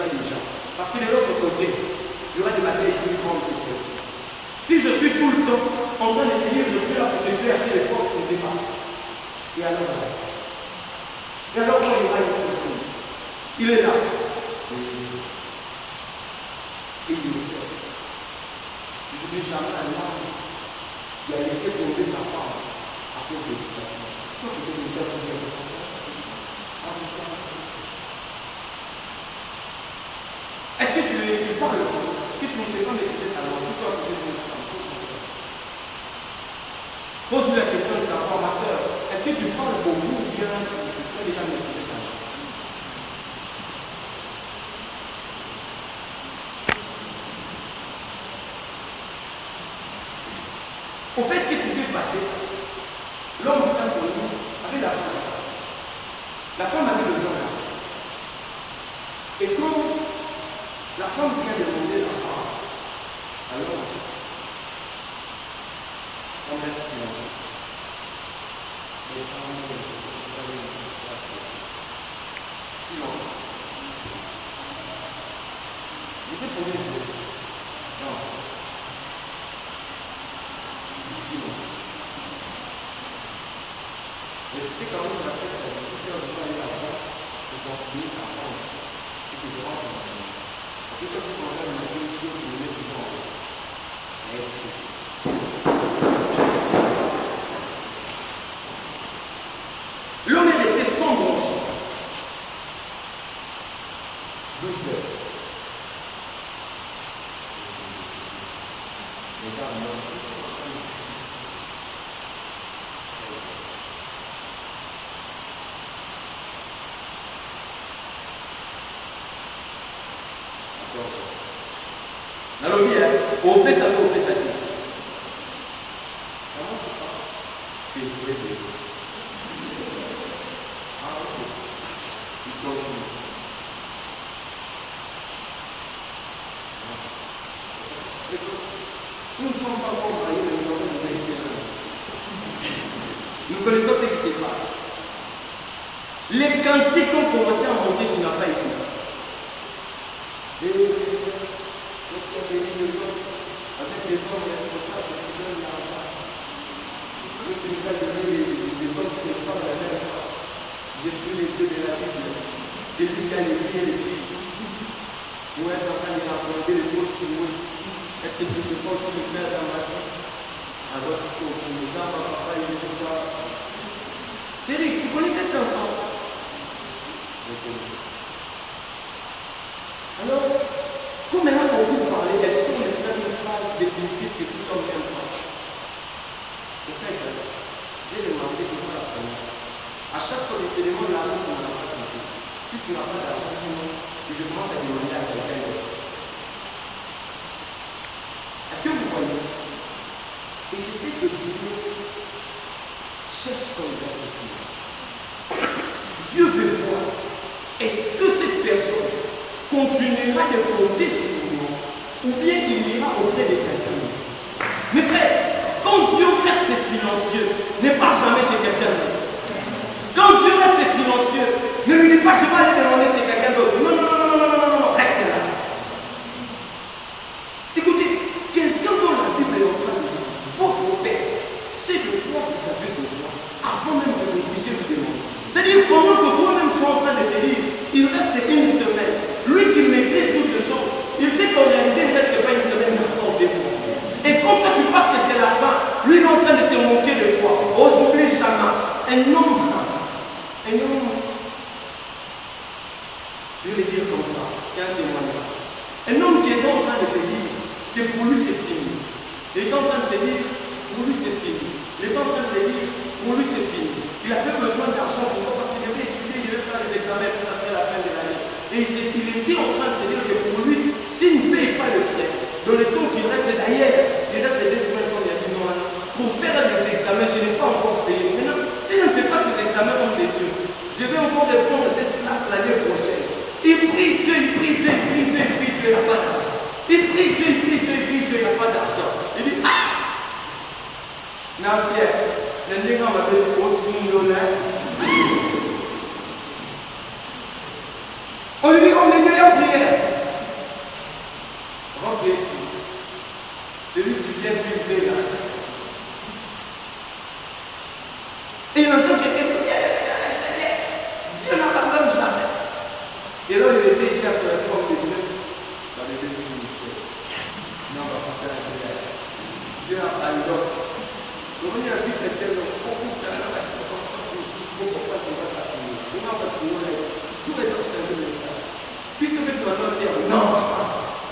Speaker 2: besoin des gens. Parce que de l'autre côté, il y aura des batailles plus grandes que celle-ci. Si je suis tout le temps en train de dire, je suis là pour te tuer, assez les forces pour te débattre. Et alors, quand il y aura une surprise, il est là. Et il observe. Je ne dis jamais à l'homme qui a laissé tomber sa femme à cause de tout ça. Est-ce que vous pouvez nous dire combien de temps? Est-ce que tu parles? Est-ce que tu ne sais pas maîtriser ta langue? Si tu as posé une question, pose-lui la question de savoir, ma soeur, est-ce que tu parles beaucoup ou bien tu as déjà maîtrisé ta langue? Au fait, qu'est-ce qui s'est passé? L'homme qui a connu avait la femme. La femme avait le genre. Et quand la femme vient demander la femme, alors on reste silencieux. Silence. Je vais poser une question. Non. Silence. Et tu sais quand même la fête, si on doit aller là-bas, on doit finir sa France. Et que je rentre dans la famille. Et quand tu commences à me dire ce que tu me mets toujours en haut. L'homme est resté sans manger. 12 heures. Regarde, non. Nalobi, au fait, ça peut, au fait, ça peut. Comment tu parles? Tu es trouvé de vous. Ah, ok. Il continue. Nous ne sommes pas encore mariés, mais nous avons déjà été là. Nous connaissons ce qui se passe. Les cantiques ont commencé à monter, tu n'as pas écouté. Avec les hommes responsables qui donnent l'argent. Ceux qui nous ont donné les hommes qui ne parlent la même fois. J'ai pris les deux de la Bible. C'est lui qui a les filles et les filles. Vous êtes en train de raconter les choses qui nous. Est-ce que tu peux pas aussi me faire dans ma vie? Alors, parce qu'on me dit, papa, il est comme ça. Chérie, tu connais cette chanson? Je connais. Alors, comme maintenant on vous parler, elles sont les premières phrases définitives que tout homme aime pas. Au fait, j'ai demandé c'est quoi la première. À chaque fois que je te demande l'argent, tu n'en as pas compris. Si tu n'as pas d'argent, je commence à demander à quelqu'un d'autre. Est-ce que vous voyez? Et je sais que Dieu cherche comme il reste silence. Dieu veut voir. Est-ce que cette personne continuera de compter sur nous ou bien il ira auprès de quelqu'un d'autre? Mes frères, quand Dieu reste silencieux, ne part jamais chez quelqu'un d'autre. Quand Dieu reste silencieux, ne lui dis pas je vais aller demander chez quelqu'un d'autre. Non, non, non, non, non, non, non, reste là. Écoutez, quelqu'un dont la Bible est en train de dire, votre père, c'est de quoi vous avez besoin avant même que vous puissiez vous demander. C'est-à-dire pendant que toi-même tu es en train de te dire, il reste une semaine. Lui qui maîtrise toutes les choses, il sait qu'en réalité, il ne reste pas une semaine maintenant au début. Et quand toi tu penses que c'est la fin, lui il est en train de se moquer de toi. Aujourd'hui, jamais. Un homme. Un homme. Je vais le dire comme ça, c'est un témoignage. Un homme qui est en train de se dire que pour lui c'est fini. Il est en train de se dire, pour lui c'est fini. Il est en train de se dire, pour lui c'est fini. Il a fait besoin d'argent pour moi parce qu'il devait étudier, il devait faire les examens, ça serait la fin de l'année. Et il était en train de se dire que pour lui, s'il ne paye pas le frais, dans le temps qu'il reste d'ailleurs, il reste 2 semaines comme il a dit non, pour faire les examens, je n'ai pas encore payé. Maintenant, s'il ne fait pas ces examens comme des dieux, je vais encore répondre à cette classe l'année prochaine. Il prie Dieu, il prie Dieu, il prie Dieu, il prie Dieu, il n'a pas d'argent. Il prie Dieu, il prie Dieu, il prie Dieu, il n'a pas d'argent. Il dit, ah! Non, Pierre, le nègre m'a dit, au Sundolin. On lui dit, on est meilleur prière. pas parce que tous les autres c'est un peu ça. Puisque tu vas pas dire non,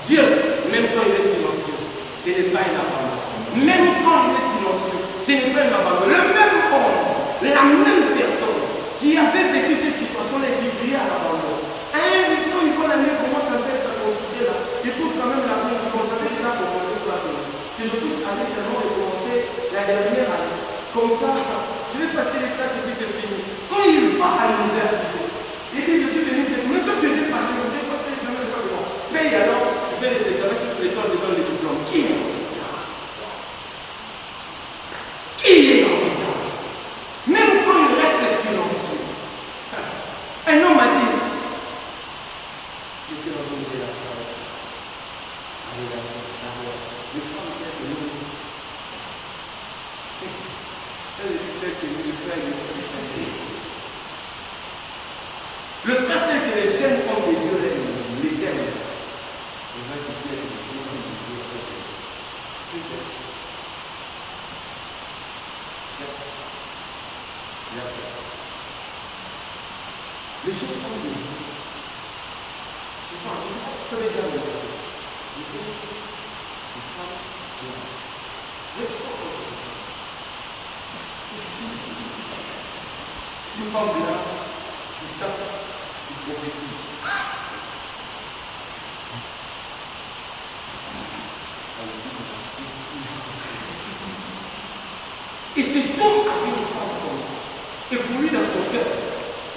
Speaker 2: Dieu, même quand il est silencieux, ce n'est pas une abandon. Même quand il est silencieux, ce n'est pas une abandon. Le même homme, la même personne qui avait vécu cette situation-là et qui criait à l'abandon. À un moment, une fois l'année commence à faire sa construire là, il trouve quand même la vie qui commence à faire déjà pour commencer pour la vie. Que je trouve avec seulement de commencer la dernière année. Comme ça, je vais passer les classes et puis c'est fini. Quand il va à l'université, il dit je suis venu de mais toi tu étais passé, je n'ai pas fait jamais de temps. Paye alors, tu fais les examens, si tu les sors, tu donnes les diplômes. Qui est en retard? Qui est en retard? Même quand il reste silencieux. Un homme m'a dit, j'étais dans une relation. Le fait que les jeunes hommes de Dieu les aiment. Les jeunes hommes de Dieu. Je ne sais pas si tu as déjà vu. Une femme de là, qui chante, qui prophétise. Et c'est donc avec une femme comme ça. Et pour lui, dans son cœur,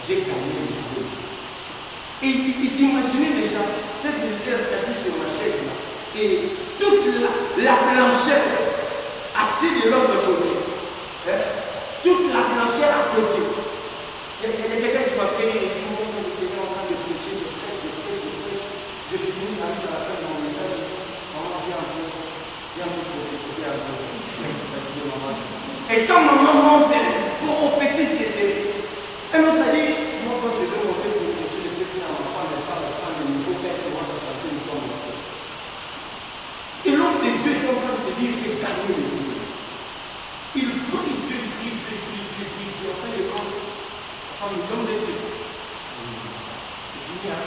Speaker 2: j'ai gagné le jeu. Et il s'imaginait déjà, peut-être qu'il était assis sur ma chaise là. Et toute la planchette, assise de l'homme de côté. Toute la planchette à côté. Il y a quelqu'un qui m'a fait et tout le monde est en train de prêcher, je prêche. Je finis, j'arrive à la fin de mon message. Maman, viens un peu prophétiser un peu. Et quand maman montait pour prophétiser, elle m'a dit, moi quand je vais monter pour prêcher, je vais dire à ma femme, il faut faire que moi je chante une chanson aussi. Et l'homme de Dieu est en train de se dire, j'ai gagné le Dieu. Il prie Dieu, en fin de compte, comme l'homme de Dieu. C'est génial.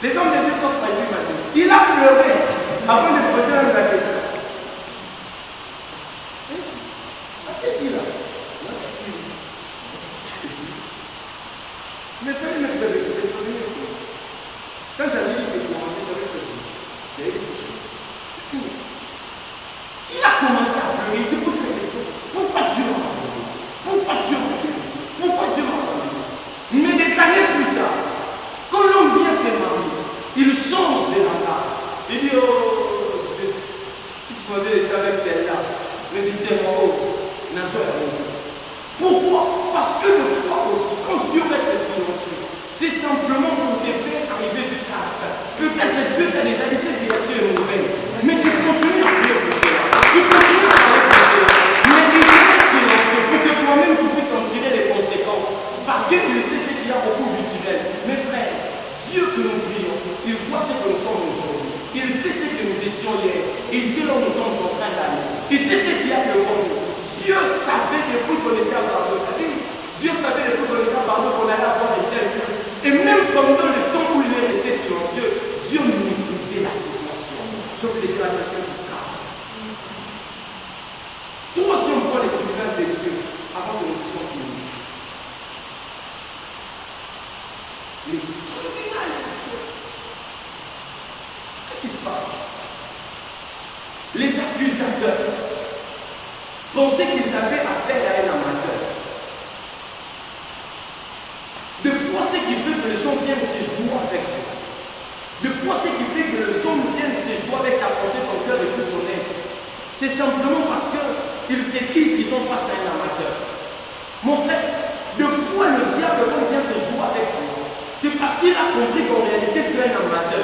Speaker 2: Les hommes de Dieu sont pas Dieu maintenant. Il a pleuré avant de poser la question. Qu'est-ce qu'il a? Mais quand il m'a dit, quand j'avais dit c'est commencé, j'avais fait. Il a commencé à pleurer, il s'est posé la question. Pourquoi Dieu m'a abandonné? Pourquoi Dieu m'a abandonné? Pourquoi Dieu m'a abandonné? Mais des années plus tard, quand l'homme vient se marier, il change de langage. Il dit, oh, si tu m'avais laissé avec celle-là, mais dis c'est moi, n'a pas. Pourquoi? Parce que le fois aussi, quand Dieu reste silencieux, c'est simplement pour te faire arriver jusqu'à la fin. Peut-être que Dieu t'a déjà laissé direction une mauvaise, mais tu continues à prier pour cela. Tu continues à parler pour cela. Mais il reste silencieux pour que toi-même tu puisses en tirer les conséquences. Parce qu'il sait ce qu'il y a au bout du tunnel. Mes frères, Dieu que nous prions, il voit ce que nous sommes aujourd'hui. Il sait ce que nous étions hier. Et il sait là où nous sommes en train d'aller. Il sait ce qu'il y a devant nous. Dieu savait depuis qu'on était à Bardo. Dieu savait depuis qu'on était à Bardo qu'on allait avoir des tels lieux. Et même pendant le temps où il est resté silencieux, Dieu maîtrisait la situation. Je veux dire à quelqu'un du calme. Troisième fois les tribunaux de Dieu avant que nous puissions finir. Les tribunaux de Dieu. Qu'est-ce qui se passe? Les accusateurs pensaient qu'ils avaient affaire à un amateur. De fois, ce qui fait que les gens viennent se jouer avec toi. De fois, ce qui fait que les gens viennent se jouer avec ta pensée, ton cœur et tout ton être. C'est simplement parce qu'ils se disent qu'ils sont face à un amateur. Mon frère, de fois, le diable vient se jouer avec toi. C'est parce qu'il a compris qu'en réalité, tu es un amateur.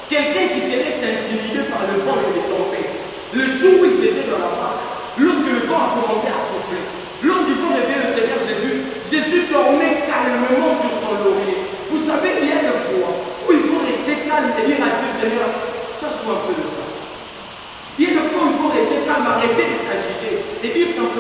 Speaker 2: Quelqu'un qui se laisse intimider par le vent et les tempêtes. Le jour où ils étaient dans la barque, lorsque le vent a commencé à souffler, lorsqu'ils vont réveiller le Seigneur Jésus, Jésus dormait calmement sur son laurier. Vous savez, il y a des fois où il faut rester calme et dire à Dieu, Seigneur, cherche-moi un peu de ça. Il y a des fois où il faut rester calme, arrêter de s'agiter et dire simplement,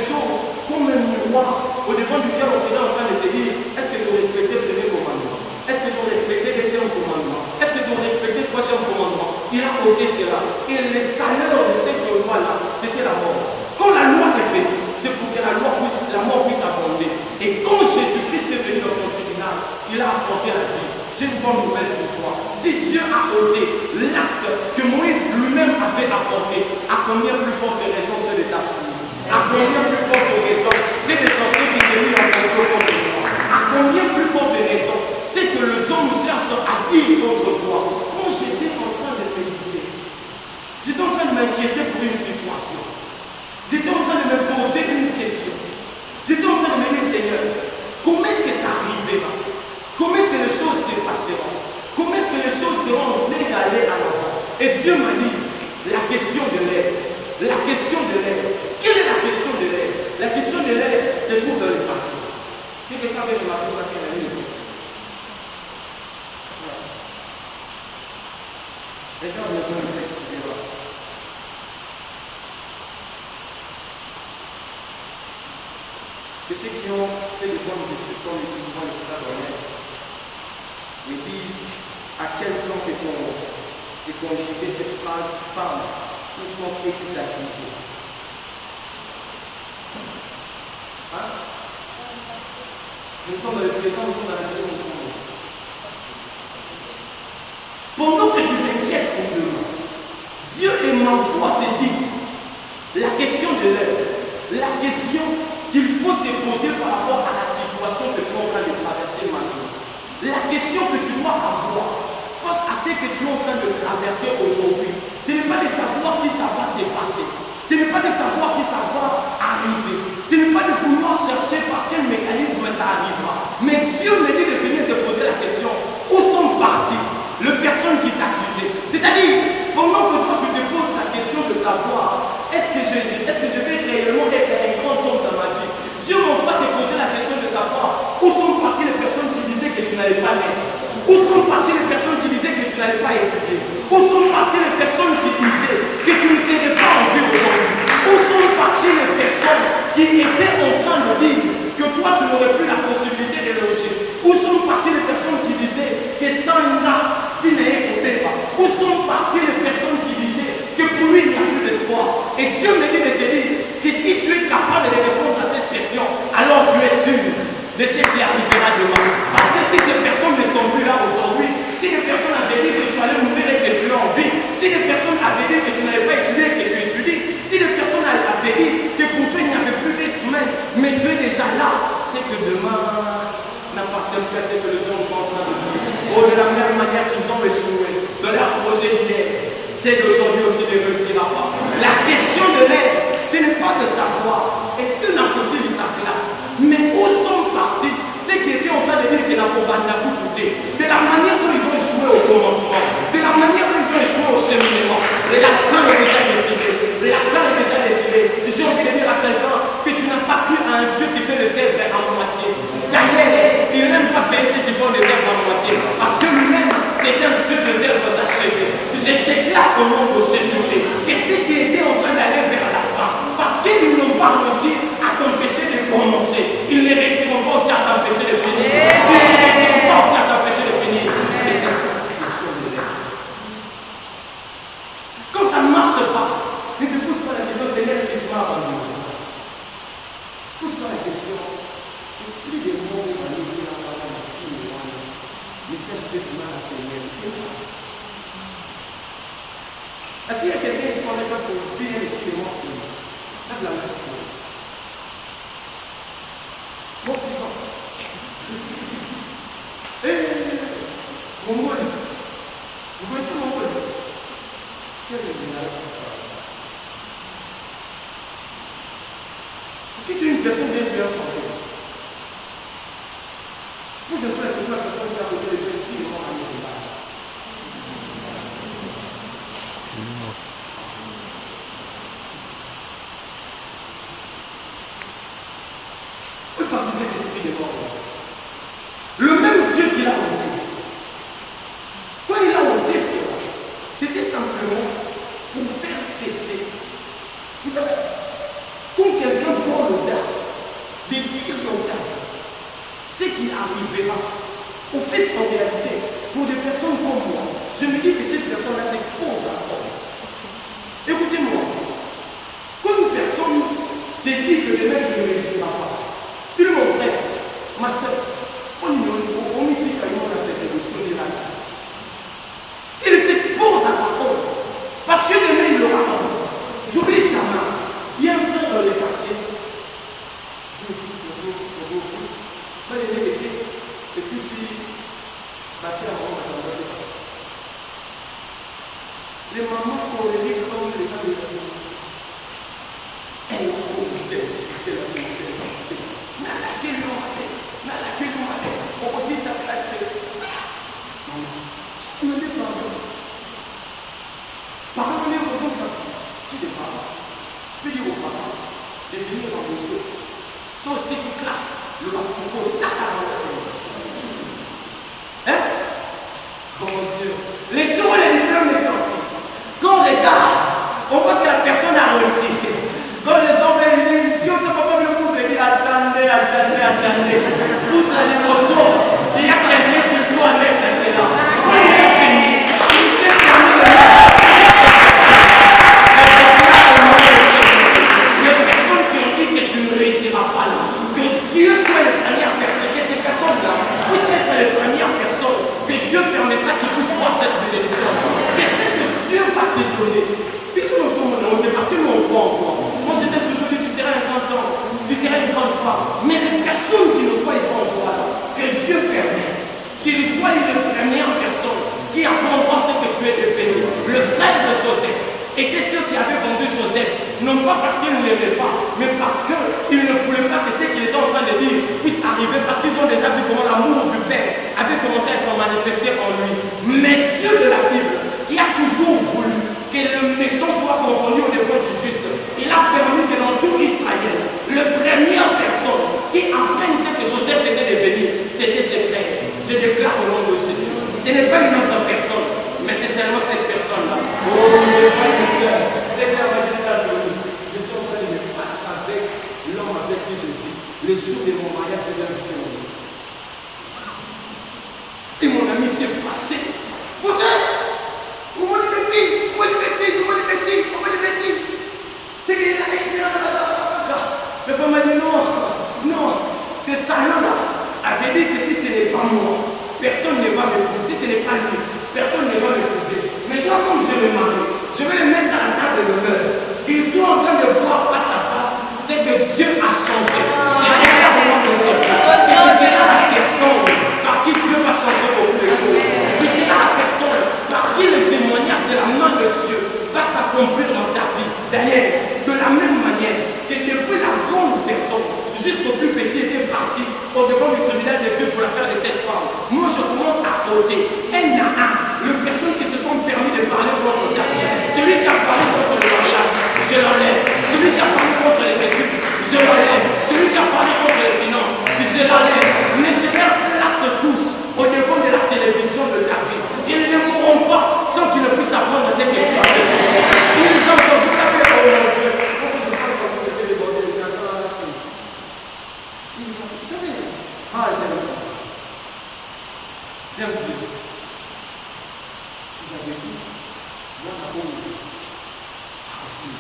Speaker 2: choses comme un miroir au devant duquel on serait en train de se dire, est-ce que tu as respecté le premier commandement? Est-ce que tu as respecté le deuxième commandement? Est-ce que tu as respecté le troisième commandement? Il a ôté cela. Et le salaire de cette loi-là, c'était la mort. Quand la loi est faite, c'est pour que la mort puisse abonder. Et quand Jésus-Christ est venu dans son tribunal, il a apporté la vie. J'ai une bonne nouvelle pour toi. Si Dieu a ôté l'acte que Moïse lui-même avait apporté, à combien plus forte raison c'est de ta famille? À combien plus forte raison c'est des sorciers qui s'est mis en contre toi? À combien plus forte raison c'est que les hommes cherchent à dire contre toi? Quand j'étais en train de méditer, j'étais en train de m'inquiéter pour une situation. J'étais en train de me poser une question. J'étais en train de me dire, Seigneur, comment est-ce que ça arrivera? Comment est-ce que les choses se passeront? Comment est-ce que les choses seront en train d'aller à l'avant? Et Dieu m'a dit, la question de l'aide. La question de l'aide. Quelle est la question de l'aide? La question de l'aide se trouve dans le passé. Si quelqu'un veut remarquer ça, qu'il a mis le texte. Regarde maintenant le texte qui est là. Que ceux qui ont fait de bonnes études, comme le dit souvent le frère Honnête, me disent à quel point est conjuguée cette phrase femme, où sont ceux qui t'accusent. Hein? Nous sommes dans le présent, nous sommes dans la vie, nous sommes. Pendant que tu t'inquiètes pour demain, Dieu m'envoie te dire la question de l'heure, la question qu'il faut se poser par rapport à la situation que tu es en train de traverser maintenant. La question que tu dois avoir face à ce que tu es en train de traverser aujourd'hui, ce n'est pas de savoir si ça va se passer. Ce n'est pas de savoir si ça va arriver. Ce n'est pas de vouloir chercher par quel mécanisme ça arrivera. Mais Dieu me dit de venir te poser la question, où sont parties les personnes qui t'accusaient? C'est-à-dire, pendant que toi tu te poses la question de savoir, est-ce que je vais réellement être un grand homme dans ma vie? Dieu m'envoie te poser la question de savoir, où sont parties les personnes qui disaient que tu n'allais pas naître? Où sont parties les personnes qui disaient que tu n'allais pas étudier? Où sont parties les personnes qui disaient que tu ne serais pas en vie aujourd'hui? Où sont parties les personnes qui étaient en train de dire que toi tu n'aurais plus la possibilité de loger? Où sont parties les personnes qui disaient que sans là, tu n'es écouté pas? Où sont parties les personnes qui disaient que pour lui il n'y a plus d'espoir? Et Dieu me dit de te dire que si tu es capable de répondre à cette question, alors tu es sûr de ce qui arrivera demain. Parce que si ces personnes ne sont plus là aujourd'hui, si les personnes avaient dit que tu allais mourir et que tu es en vie, si les personnes avaient dit que tu n'allais pas étudier et que tu étudies, si les personnes avaient dit que pour toi il n'y avait plus de semaines, mais tu es déjà là, c'est que demain n'appartient plus à ce que les hommes sont en train de dire. Oh, de la même manière qu'ils ont échoué de leur projet d'hier, c'est d'aujourd'hui aussi ne réussira pas. La question de l'aide, ce n'est pas de savoir est-ce que n'a poursuivi sa classe, mais où sont partis ceux qui étaient en train de dire que n'a pas coûté, de la manière dont ils ont échoué au commencement, de la manière dont ils ont échoué au cheminement, de la fin est déjà décidée, de la fin est déjà décidée. J'ai envie de dire à quelqu'un que tu n'as pas cru à un Dieu qui fait des œuvres à moitié. D'ailleurs, il n'aime pas payer ceux qui font des œuvres à moitié, parce que lui-même, c'est un Dieu des œuvres achevées. Je déclare au nom de Jésus-Christ que ceux qui étaient en train d'aller vers la fin, parce qu'ils n'ont pas réussi à t'empêcher de commencer, ils ne réussiront pas aussi à t'empêcher de finir. Ils ne réussiront pas aussi à t'empêcher de finir. Et c'est ça la question de l'aide. Quand ça ne marche pas, ne te pose pas la question, Seigneur, est-ce que tu m'as abandonné? Pose-toi la question, esprit de monde va nous dire la parole de qui nous voit, mais c'est ce que tu m'as appelé. Est-ce qu'il y a quelqu'un qui se connaît pas pour dire l'esprit de mort? Ça de la main. Mon petit temps. Mon mot. Vous connaissez mon mot? Quel est le général? Est-ce que tu es une personne bien tueur en fait? Moi j'aime pas la personne qui a posé les esprits de mort à nous. Où est parti cet esprit de mort? Le même Dieu qui l'a ôté. Quand il a ôté cela, c'était simplement pour faire cesser. Vous savez, quand quelqu'un prend le Quand il est métier, et puis tu passes à rendre à ton. Les mamans qui ont les comme les femmes de la vie, elles ont obligé de discuter la vie. N'a laquelle on m'a fait. On aussi ça place que. Je me dis pas. Pardonnez au nom de ça. Tu dis pas. Je peux dire aux parents de venir dans le show. Sauf si tu classes. Le faut hein? Oh mon Dieu. Les jours, les diplômes sont sortis. Quand on regarde, on voit que la personne a réussi. Quand les gens viennent dire, Dieu, tu ne peux pas me dire, attendez. Toute l'émotion, il y a quelqu'un qui doit mettre cela. Il est fini. Il s'est terminé. Les personnes qui ont dit que tu ne réussiras pas là. Dieu soit la première personne, et ces personnes-là puissent être les premières personnes que Dieu permettra qu'ils puissent voir cette bénédiction. Et c'est que Dieu va te donner. Puisque nous sommes honte, parce que nous on croit en toi. Moi je t'ai toujours dit, tu seras un grand homme, tu seras une grande femme. Mais les personnes qui ne croient pas en toi, que Dieu permette qu'ils soient les premières personnes qui apprendront ce que tu es devenu. Le frère de Joseph était ceux qui avaient vendu Joseph, non pas parce qu'ils ne l'aimaient pas, mais parce qu'ils ne voulaient pas que ce qu'il était en train de dire puisse arriver, parce qu'ils ont déjà vu comment l'amour du Père avait commencé à être manifesté en lui. Mais Dieu de la Bible, qui a toujours voulu que le méchant soit confondu au défaut du juste, il a permis que dans tout Israël, la première personne qui apprenne ce que Joseph était devenu, c'était ses frères. Je déclare au nom de Jésus. Ce n'est pas une autre personne, mais c'est seulement cette personne-là. Oh, je vois une sœur. Cette sœur va dire ça. Je suis en train de me battre avec l'homme avec qui je vis. Le jour de mon mariage, je viens de faire mon. Et mon ami s'est fâché. Vous me bêtise. C'est qu'il est là. Le femme m'a dit non, c'est ça là. Avait dit que si ce n'est pas moi, personne ne va m'épouser. Si ce n'est pas lui, personne ne va m'épouser. Maintenant, comme je me marie, je vais le mettre à la table de l'honneur. Qu'ils soient en train de voir face à face, c'est que Dieu a changé. J'ai rien à voir de Jésus. Et ce sera la personne par qui Dieu va changer beaucoup de choses. Tu seras la personne par qui le témoignage de la main de Dieu va s'accomplir dans ta vie. D'ailleurs, de la même manière que depuis la grande personne jusqu'au plus petit était parti au devant du tribunal de Dieu pour l'affaire de cette femme. Moi, je commence à côté. Il y a les personnes qui se sont permis de parler contre ta vie. Celui qui a parlé contre le mariage, je l'enlève. Celui qui a parlé contre les études, je l'enlève. Celui qui a parlé contre les finances, je l'enlève. Mais je les place tous au devant de la télévision de ta vie. Ils ne mourront pas sans qu'ils ne puissent apprendre ce que tu as fait. Ils ont entendu ça fait oh mon Dieu. Ah, j'aime ça. J'aime Dieu. Vous avez dit, moi d'abord, aussi.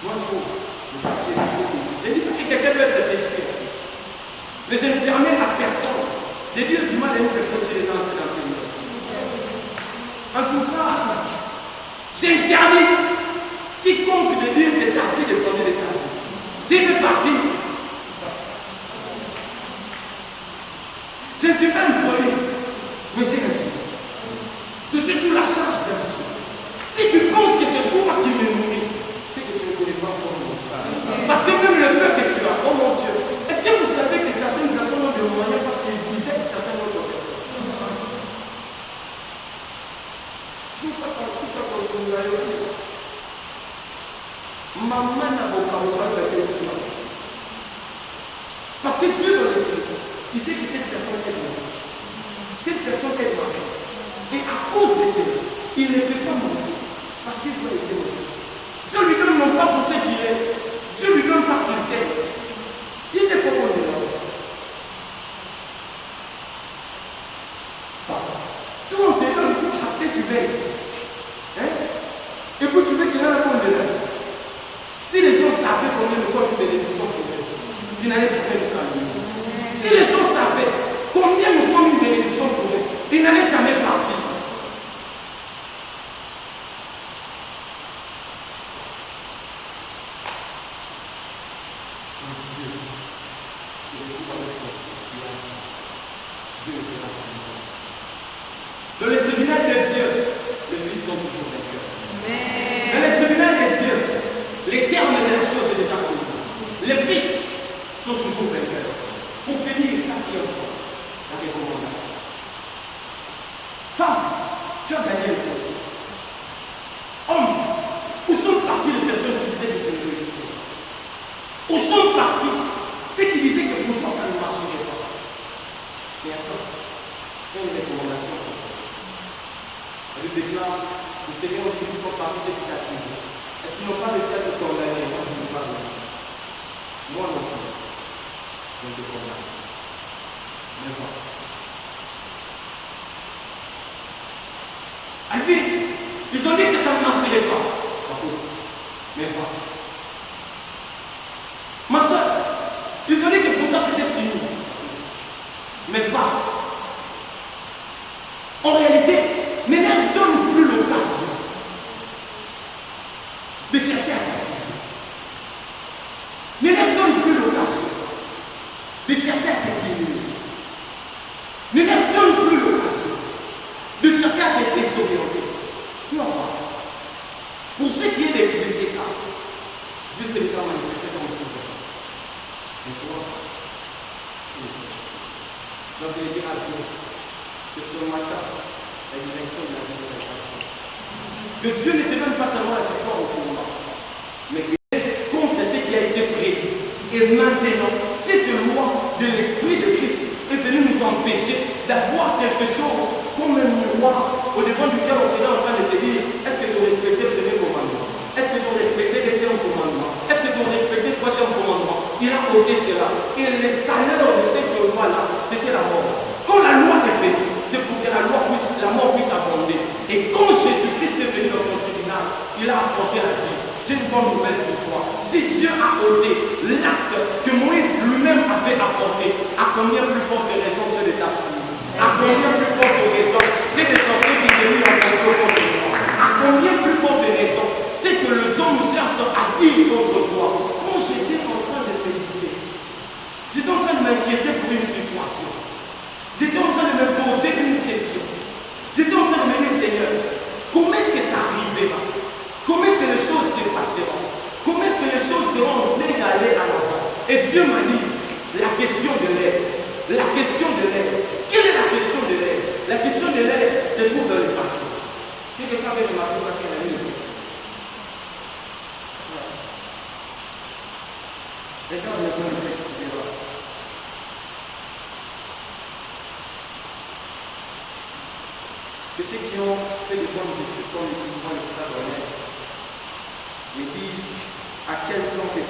Speaker 2: Moi d'abord, j'ai dit que quelqu'un doit être détruit. Mais je ne permets à personne de dire du mal à une personne qui est entrée dans le monde. En tout cas, j'interdis quiconque de dire des tarifs de donner des sages. S'il veut partir, je ne suis pas une folie, mais j'ai reçu. Je suis sous la charge d'un Dieu. Si tu penses que c'est toi qui me nourris, c'est que tu ne connais pas encore mon histoire. Parce que même le peuple que tu as, oh mon Dieu, est-ce que vous savez que certaines personnes ont des moyens parce qu'ils disaient que certaines autres personnes? Je ne sais pas si tu as consommé. Maman n'a pas de parce que Dieu dans le ciel, il sait que cette personne est morte. Cette personne est morte. Et à cause de cela, il ne peut pas mourir. Parce qu'il doit être mort. Dieu lui donne non pas pour ce qu'il est. Dieu lui donne parce qu'il t'aime. Il ne faut pas le donner. Tout le monde te donne parce que tu l'aides. Et puis tu veux qu'il y ait un compte de l'aide. Si les gens savaient combien nous sommes de bénédictions pour eux, ils n'allaient jamais nous calmer. Si les gens savaient combien nous sommes une bénédiction pour eux, ils n'allaient jamais partir. Mon Dieu, c'est le pouvoir de son Fils. Les fils sont toujours vainqueurs. Pour finir, quatrième point, la recommandation. Femme, tu as gagné le procès. Homme, où sont parties les personnes qui disaient que tu ne réussissais pas? Où sont partis ceux qui disaient que pour toi ça ne marcherait pas? Mais attends, fais une recommandation. La Bible déclare, le Seigneur dit qu'ils sont partis ceux qui t'accusent. Est-ce qu'ils n'ont pas réussi à te condamner? Moi, je ne veux pas réussir. Moi non plus. Je te condamne. Mais bon. Alvin, ils ont dit que ça ne marcherait pas. Mais bon. Ma soeur, ils ont dit que pour toi c'était fini. Mais pas. En réalité, ne leur donne plus l'occasion de chercher à t'accuser. Ne leur donne plus l'occasion de chercher à t'éliminer. Ne leur donne plus l'occasion de chercher à te désorienter. Non pas. Pour ce qui est de ces cas, Dieu s'est déjà manifesté comme souverain. Et toi, je vais dire à Dieu que ce matin, la direction de la vie de la que Dieu n'était même pas seulement la victoire au combat, mais que compte ce qui a été prédit. Et maintenant, cette loi de l'Esprit de Christ est venue nous empêcher d'avoir quelque chose comme un miroir au devant duquel on serait en train de se dire, est-ce que tu respectais le premier commandement? Est-ce que tu respectais le deuxième commandement? Est-ce que tu respectais le troisième commandement? Il a ôté cela. Et le salaire de cette loi-là, c'était la mort. Quand la loi est venue, c'est pour que la mort puisse abonder. Et quand Jésus-Christ est venu dans son tribunal, il a apporté la vie. J'ai une bonne nouvelle pour toi. Si Dieu a ôté l'acte que Moïse lui-même avait apporté, à combien plus forte raison c'est de ta famille? À combien plus forte raison c'est des sorciers qui se mis en contre toi? À combien plus forte raison c'est que les hommes cherchent à dire contre toi? Quand j'étais en train de méditer, j'étais en train de m'inquiéter pour une situation. J'étais en train de me poser une question. J'étais en train de me dire, Seigneur, comment est-ce que ça arrivera? Comment est-ce que les choses se passeront? Comment est-ce que les choses seront en train d'aller à l'avant? Et Dieu m'a dit, la question de l'aide. La question de l'aide. Quelle est la question de l'aide? La question de l'aide, c'est pour dans le passé. Si quelqu'un veut remarquer ça, qu'il a mis le texte. Regarde maintenant le texte qui est là. Que ceux qui ont fait de bonnes études, comme le dit souvent le frère René, ils disent à quel plan est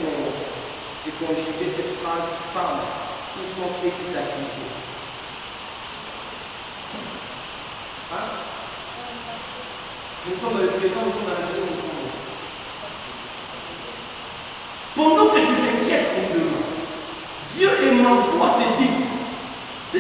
Speaker 2: conjuguée cette phrase femme, où sont ceux qui t'accusent? Hein? Nous sommes dans le présent, nous sommes dans la vie, nous sommes. Pendant que tu t'inquiètes pour demain, Dieu et ma foi te dit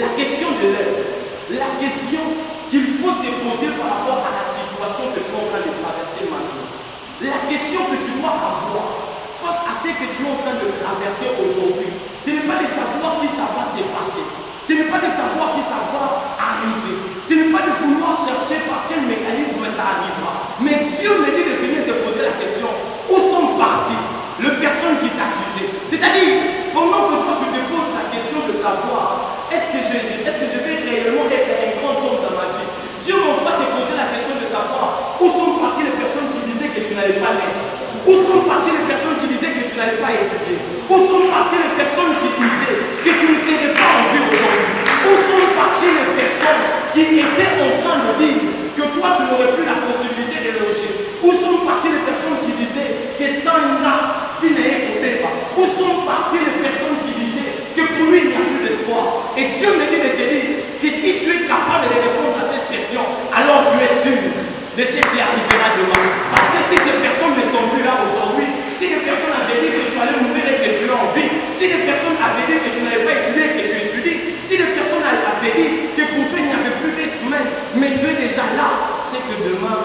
Speaker 2: la question de l'aide, la question qu'il faut se poser par rapport à la situation que tu es en train de traverser maintenant. La question que tu dois avoir face à ce que tu es en train de traverser aujourd'hui, ce n'est pas de savoir si ça va se passer. Ce n'est pas de savoir si ça va arriver. Ce n'est pas de vouloir chercher par quel mécanisme ça arrivera. Mais Dieu me dit de venir te poser la question, où sont parties les personnes qui t'accusaient? C'est-à-dire, pendant que toi tu te poses la question de savoir, est-ce que je vais réellement être un grand homme dans ma vie? Dieu m'envoie te poser la question de savoir, où sont parties les personnes qui disaient que tu n'allais pas l'être? Où sont parties les personnes qui disaient que tu n'allais pas étudier? Où sont parties les personnes qui disaient que tu ne serais pas en vie aujourd'hui? Où sont parties les personnes qui étaient en train de dire que toi tu n'aurais plus la possibilité de loger? Où sont parties les personnes qui disaient que sans là, tu n'es pas? Où sont parties les personnes qui disaient que pour lui il n'y a plus d'espoir? Et Dieu me dit de te dire que si tu es capable de répondre à cette question, alors tu es sûr de ce qui arrivera demain. Parce que si ces personnes ne sont plus là aujourd'hui, si les personnes avaient dit que tu allais mourir et que tu es en vie, si les personnes avaient dit que tu n'allais pas étudier et que tu étudies, si les personnes avaient dit que pour toi il n'y avait plus de semaines, mais tu es déjà là, c'est que demain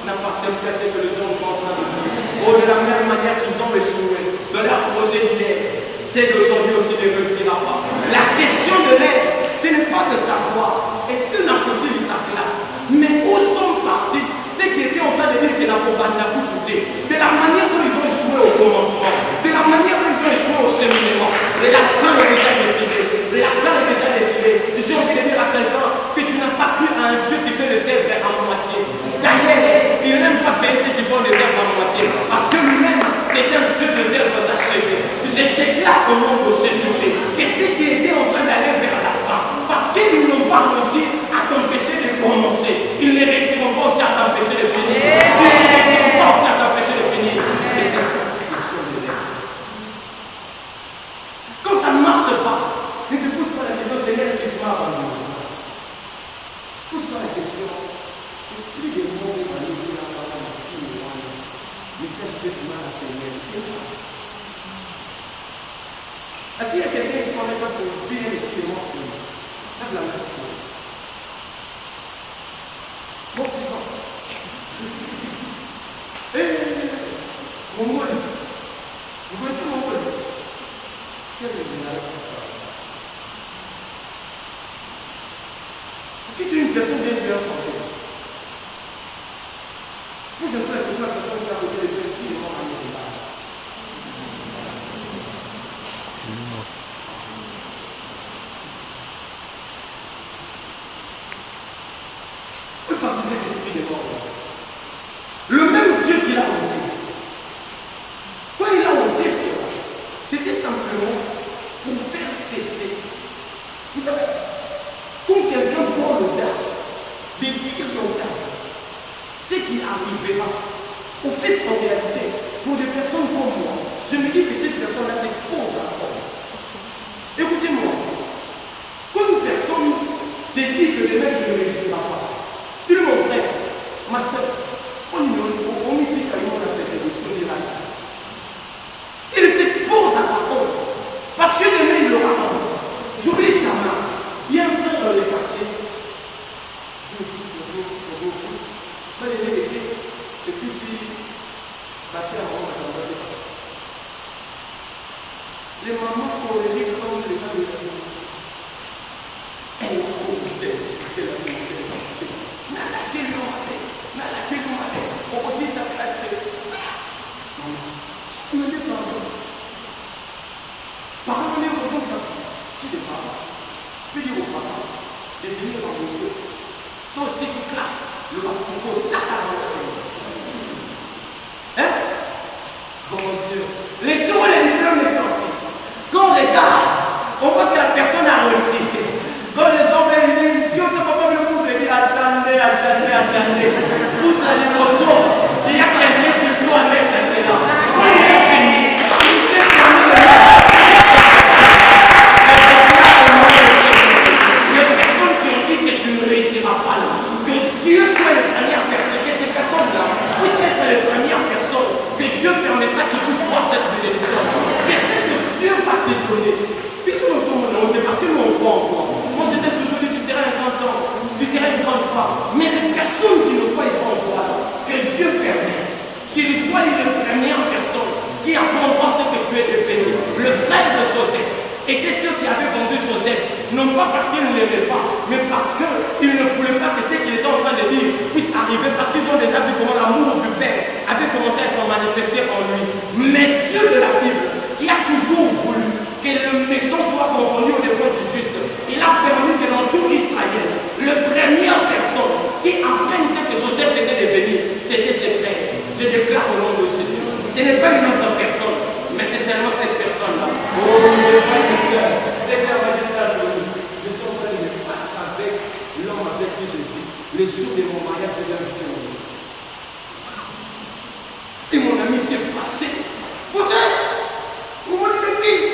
Speaker 2: n'appartient plus à ce que les hommes sont en train de dire. Oh, de la même manière qu'ils ont échoué de leur projet d'hier, c'est d'aujourd'hui aussi ne réussira pas. La question de l'aide, ce n'est pas de savoir est-ce que n'a possible sa classe, mais où sont partis ceux qui étaient en train de dire que n'a pas tout coûté, de la manière dont ils ont échoué au commencement, de la manière dont ils ont échoué sauver. Et ceux qui étaient en train d'aller vers la fin, parce qu'ils n'ont pas réussi à t'empêcher de commencer, ils ne réussiront pas aussi à t'empêcher de finir. Ils ne réussiront pas aussi à t'empêcher de finir. Et c'est ça la question de l'air. Quand ça ne marche pas, ne te pose pas la question, Seigneur, est-ce que tu m'as abandonné? Pose-toi la question, esprit de monde va nous dire la parole de tout le monde. Mais c'est ce que tu m'as appelé. Est-ce qu'il y a quelqu'un qui se connaît pas pour bien l'esprit de mort sur lui? Lève la main sur toi. Bon, c'est bon. Mon mot, vous connaissez mon mot? Quel est le général? Est-ce que tu es une personne bien jouée en santé? Moi, j'aime pas la personne qui a reçu les deux esprits de mort à l'hôpital. Où est parti cet esprit de mort? Le même Dieu qui l'a monté. Quand il a monté cela, c'était simplement pour faire cesser. Vous savez, quand quelqu'un prend l'audace de dire l'audace, ce qui arrivera, au fait, en réalité, pour des personnes comme moi, je me dis que cette personne-là s'expose à la porte. Écoutez-moi, quand une personne te dit que demain je ne réussirai pas, tu le mon frère, ma soeur, on me dit qu'à moi on a fait des choses miraculeuses. Il s'expose à sa porte, parce que demain il aura honte. J'oublie jamais, il y a un frère dans les quartiers. Moi, il est été, et puis il passait avant la campagne. Les mamans ont les comme les femmes de la vie. Elle a trop misère, c'est la misère. N'a la quelle matin, on aussi sa place que. Tu me dis pardon. Pardonnez au nom de sa fille. Tu dis pardon. Je peux dire au papa de venir dans vos yeux. Sans ces classes, le baptême, la carotte. Hein? Mon Dieu. Les jours, les diplômes sont sortis. Quand on regarde, on voit que la personne a réussi. Quand les hommes disent, Dieu, tu ne peux pas me dire, attendez. Toute la dévotion, il y a quelqu'un qui doit mettre cela. Quand il est fini, il s'est terminé. Les personnes qui ont dit que tu ne réussiras pas là, que Dieu soit les premières personnes, que ces personnes-là puissent être les premières personnes, que Dieu permettra qu'ils puissent voir cette bénédiction. Que ce que Dieu va te donner, puisque nous tombons parce que nous on croit en toi. Moi je t'ai toujours dit, tu seras un grand homme, tu seras une grande femme. Mais les personnes qui ne croient pas en toi, que Dieu permette qu'il soit une première personne qui apprendra ce que tu es devenu. Le frère de Joseph était ceux qui avaient vendu Joseph, non pas parce qu'ils ne l'aimaient pas, mais parce qu'ils ne voulaient pas que ce qu'il était en train de dire puisse arriver, parce qu'ils ont déjà vu comment l'amour du Père avait commencé à être manifesté en lui. Mais Dieu de la Bible, il a toujours voulu que le méchant soit confondu au défaut du juste. Il a permis que dans tout Israël, la première personne qui apprenne ce que Joseph était devenu, c'était ses frères. Je déclare au nom de Jésus. Ce n'est pas une autre personne, mais c'est seulement cette personne-là. Oh, je vois une sœur. Cette sœur va dire ça. Je suis en train de me battre avec l'homme avec qui je vis. Le jour de mon mariage, je l'ai invité au monde. Et mon ami s'est fâché. Vous m'avez dit,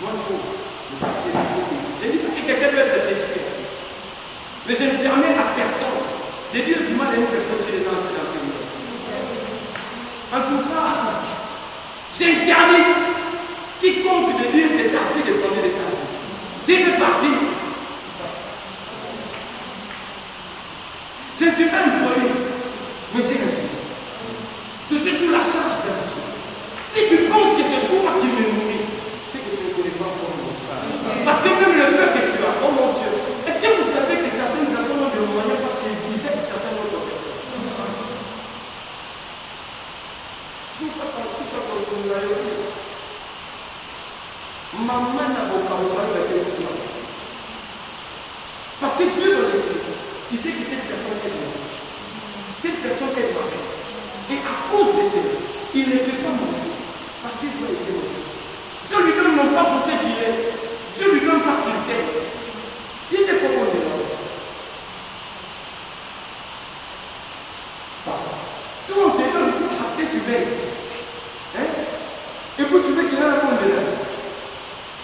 Speaker 2: Moi, j'ai dit que quelqu'un doit être éduqué. Mais je ne permets à personne de dire du mal à une personne qui est déjà entrée dans le monde. En tout cas, j'interdis quiconque de dire des tarifs de donner des salaires. C'est une partie. Je ne suis pas une folie, mais j'ai reçu. Je suis sous la charge d'un Dieu. Si tu penses que c'est toi qui me nourris, c'est que tu ne connais pas comment on se parle. Parce que même le peuple que tu as, oh mon Dieu, est-ce que vous savez que certaines personnes ont des moyens parce qu'ils disaient certaines autres personnes? Maman n'a pas de parce que Dieu dans les cieux, il sait que cette personne est morte. Cette personne est morte. Et à cause de cela, il ne peut pas mourir. Parce qu'il doit être mort. Dieu lui donne non pas pour ce qu'il est. Dieu lui donne parce qu'il t'aime. Il ne faut pas le dire. Tout on te donne parce que tu veux. Hein? Et puis tu veux qu'il y ait un monde de l'homme.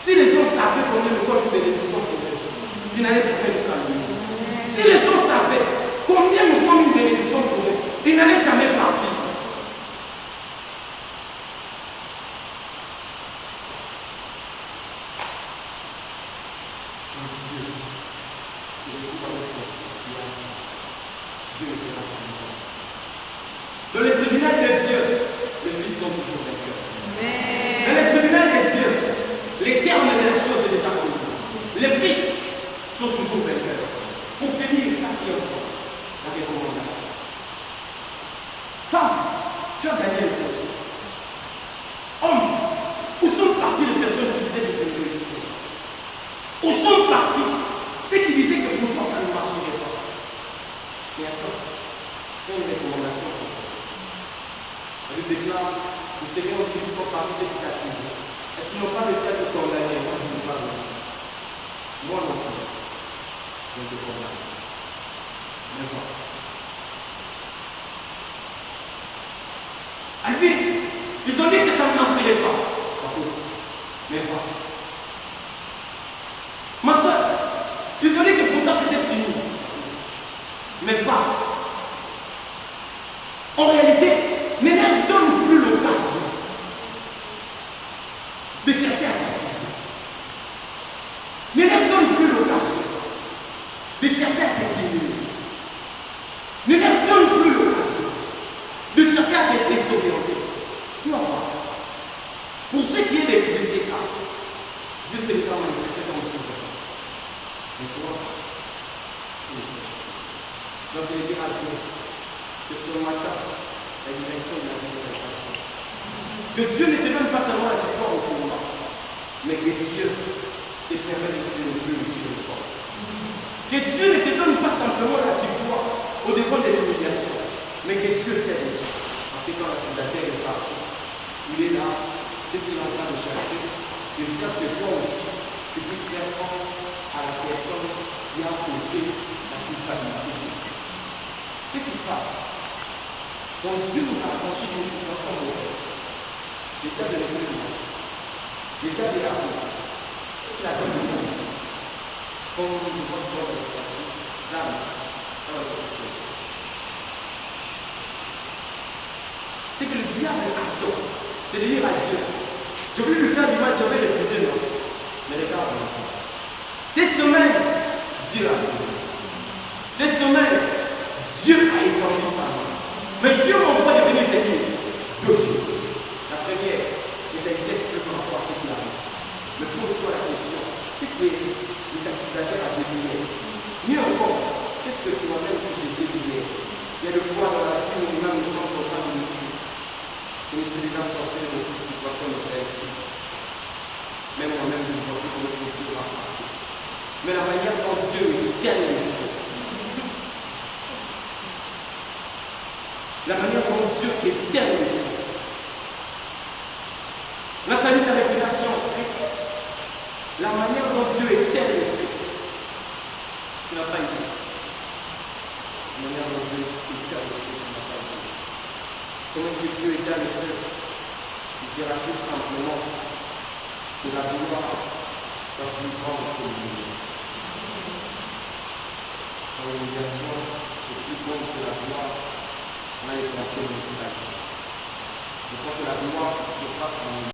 Speaker 2: Si les gens savaient combien nous sommes de l'émission, ils n'allaient jamais nous calmer. Si les gens savaient combien nous sommes une bénédiction pour eux, ils n'allaient jamais partir. Dans le tribunal de Dieu, les fils sont toujours vainqueurs. Dans le tribunal de Dieu, les termes de la chose sont déjà connus. Les fils sont toujours vainqueurs. Pour finir, quatrième fois, la recommandation. Femme, tu as gagné le procès. Homme, où sont parties les personnes qui disaient que tu ne réussissais pas? Où sont partis ceux qui disaient que pour toi ça ne marcherait pas? Mais attends, c'est une recommandation. La Bible déclare, le Seigneur dit qu'il faut partir ceux qui t'accusent. Est-ce qu'ils n'ont pas le fait de condamner? Moi, je ne veux pas le faire. Moi non plus. Je te condamne. Mais bon. Alvin, ils ont dit que ça ne marcherait pas. Pas possible. Mais bon. Ma soeur, ils ont dit que pour toi c'était fini. Mais pas. En réalité, ne leur donne plus l'occasion de chercher à t'accuser. Ne leur donne plus l'occasion de chercher à t'éliminer. Ne leur donne plus l'occasion de chercher à te désorienter. Tu vas voir. Pour ce qui est de ces cas, Dieu s'est déjà manifesté comme souverain. Mais toi, donc il dit à Dieu que ce matin, la direction de la vie de la que Dieu ne te donne pas seulement la victoire au combat, mais que Dieu te permet de se lever de force. Que Dieu ne te donne pas simplement la victoire au devant de l'humiliation, mais que Dieu t'aide aussi. Parce que quand l'accusateur est parti, il est là, qu'est-ce qu'il est en train de chercher? Il cherche que toi aussi, tu puisses faire face à la personne qui a porté la culpabilité. Qu'est-ce qui se passe? Quand Dieu nous a affranchis d'une situation mauvaise, l'état de l'économie, l'état de la vie, qu'est-ce qu'il a donné de nous? Comme nous voit sur la situation, l'âme, c'est que le diable attend, c'est de dire à Dieu, je voulais lui faire du mal, je vais le briser, non. Mais regarde, cette semaine, Dieu a fait. Cette semaine, Dieu a étendu sa main. Mais Dieu m'envoie de venir te dire deux choses. La première, c'est un texte par rapport à ce qu'il arrive. Mais pose-toi la question, qu'est-ce que l'accusateur a deviné? Mieux encore, qu'est-ce que tu moi-même tu t'es deviné? Il y a le fois dans la vie où nous-mêmes nous sommes en train de nous dire, je me suis déjà sorti de notre situation de celle-ci. Même moi-même, je ne vois plus comment je me suis passé. Mais la manière dont Dieu est tellement fait. La manière dont Dieu est tellement fait. La salut ta réputation, répète. La manière dont Dieu est tellement fait. Tu n'as pas idée. La manière dont Dieu est tellement fait, tu n'as pas idée. Comment est-ce que Dieu est tellement fait? Il dira tout simplement. que la gloire soit plus grande que l'humiliation. Quand l'humiliation est plus grande que la gloire, on a les placés dans ce. Je pense que la gloire qui se passe en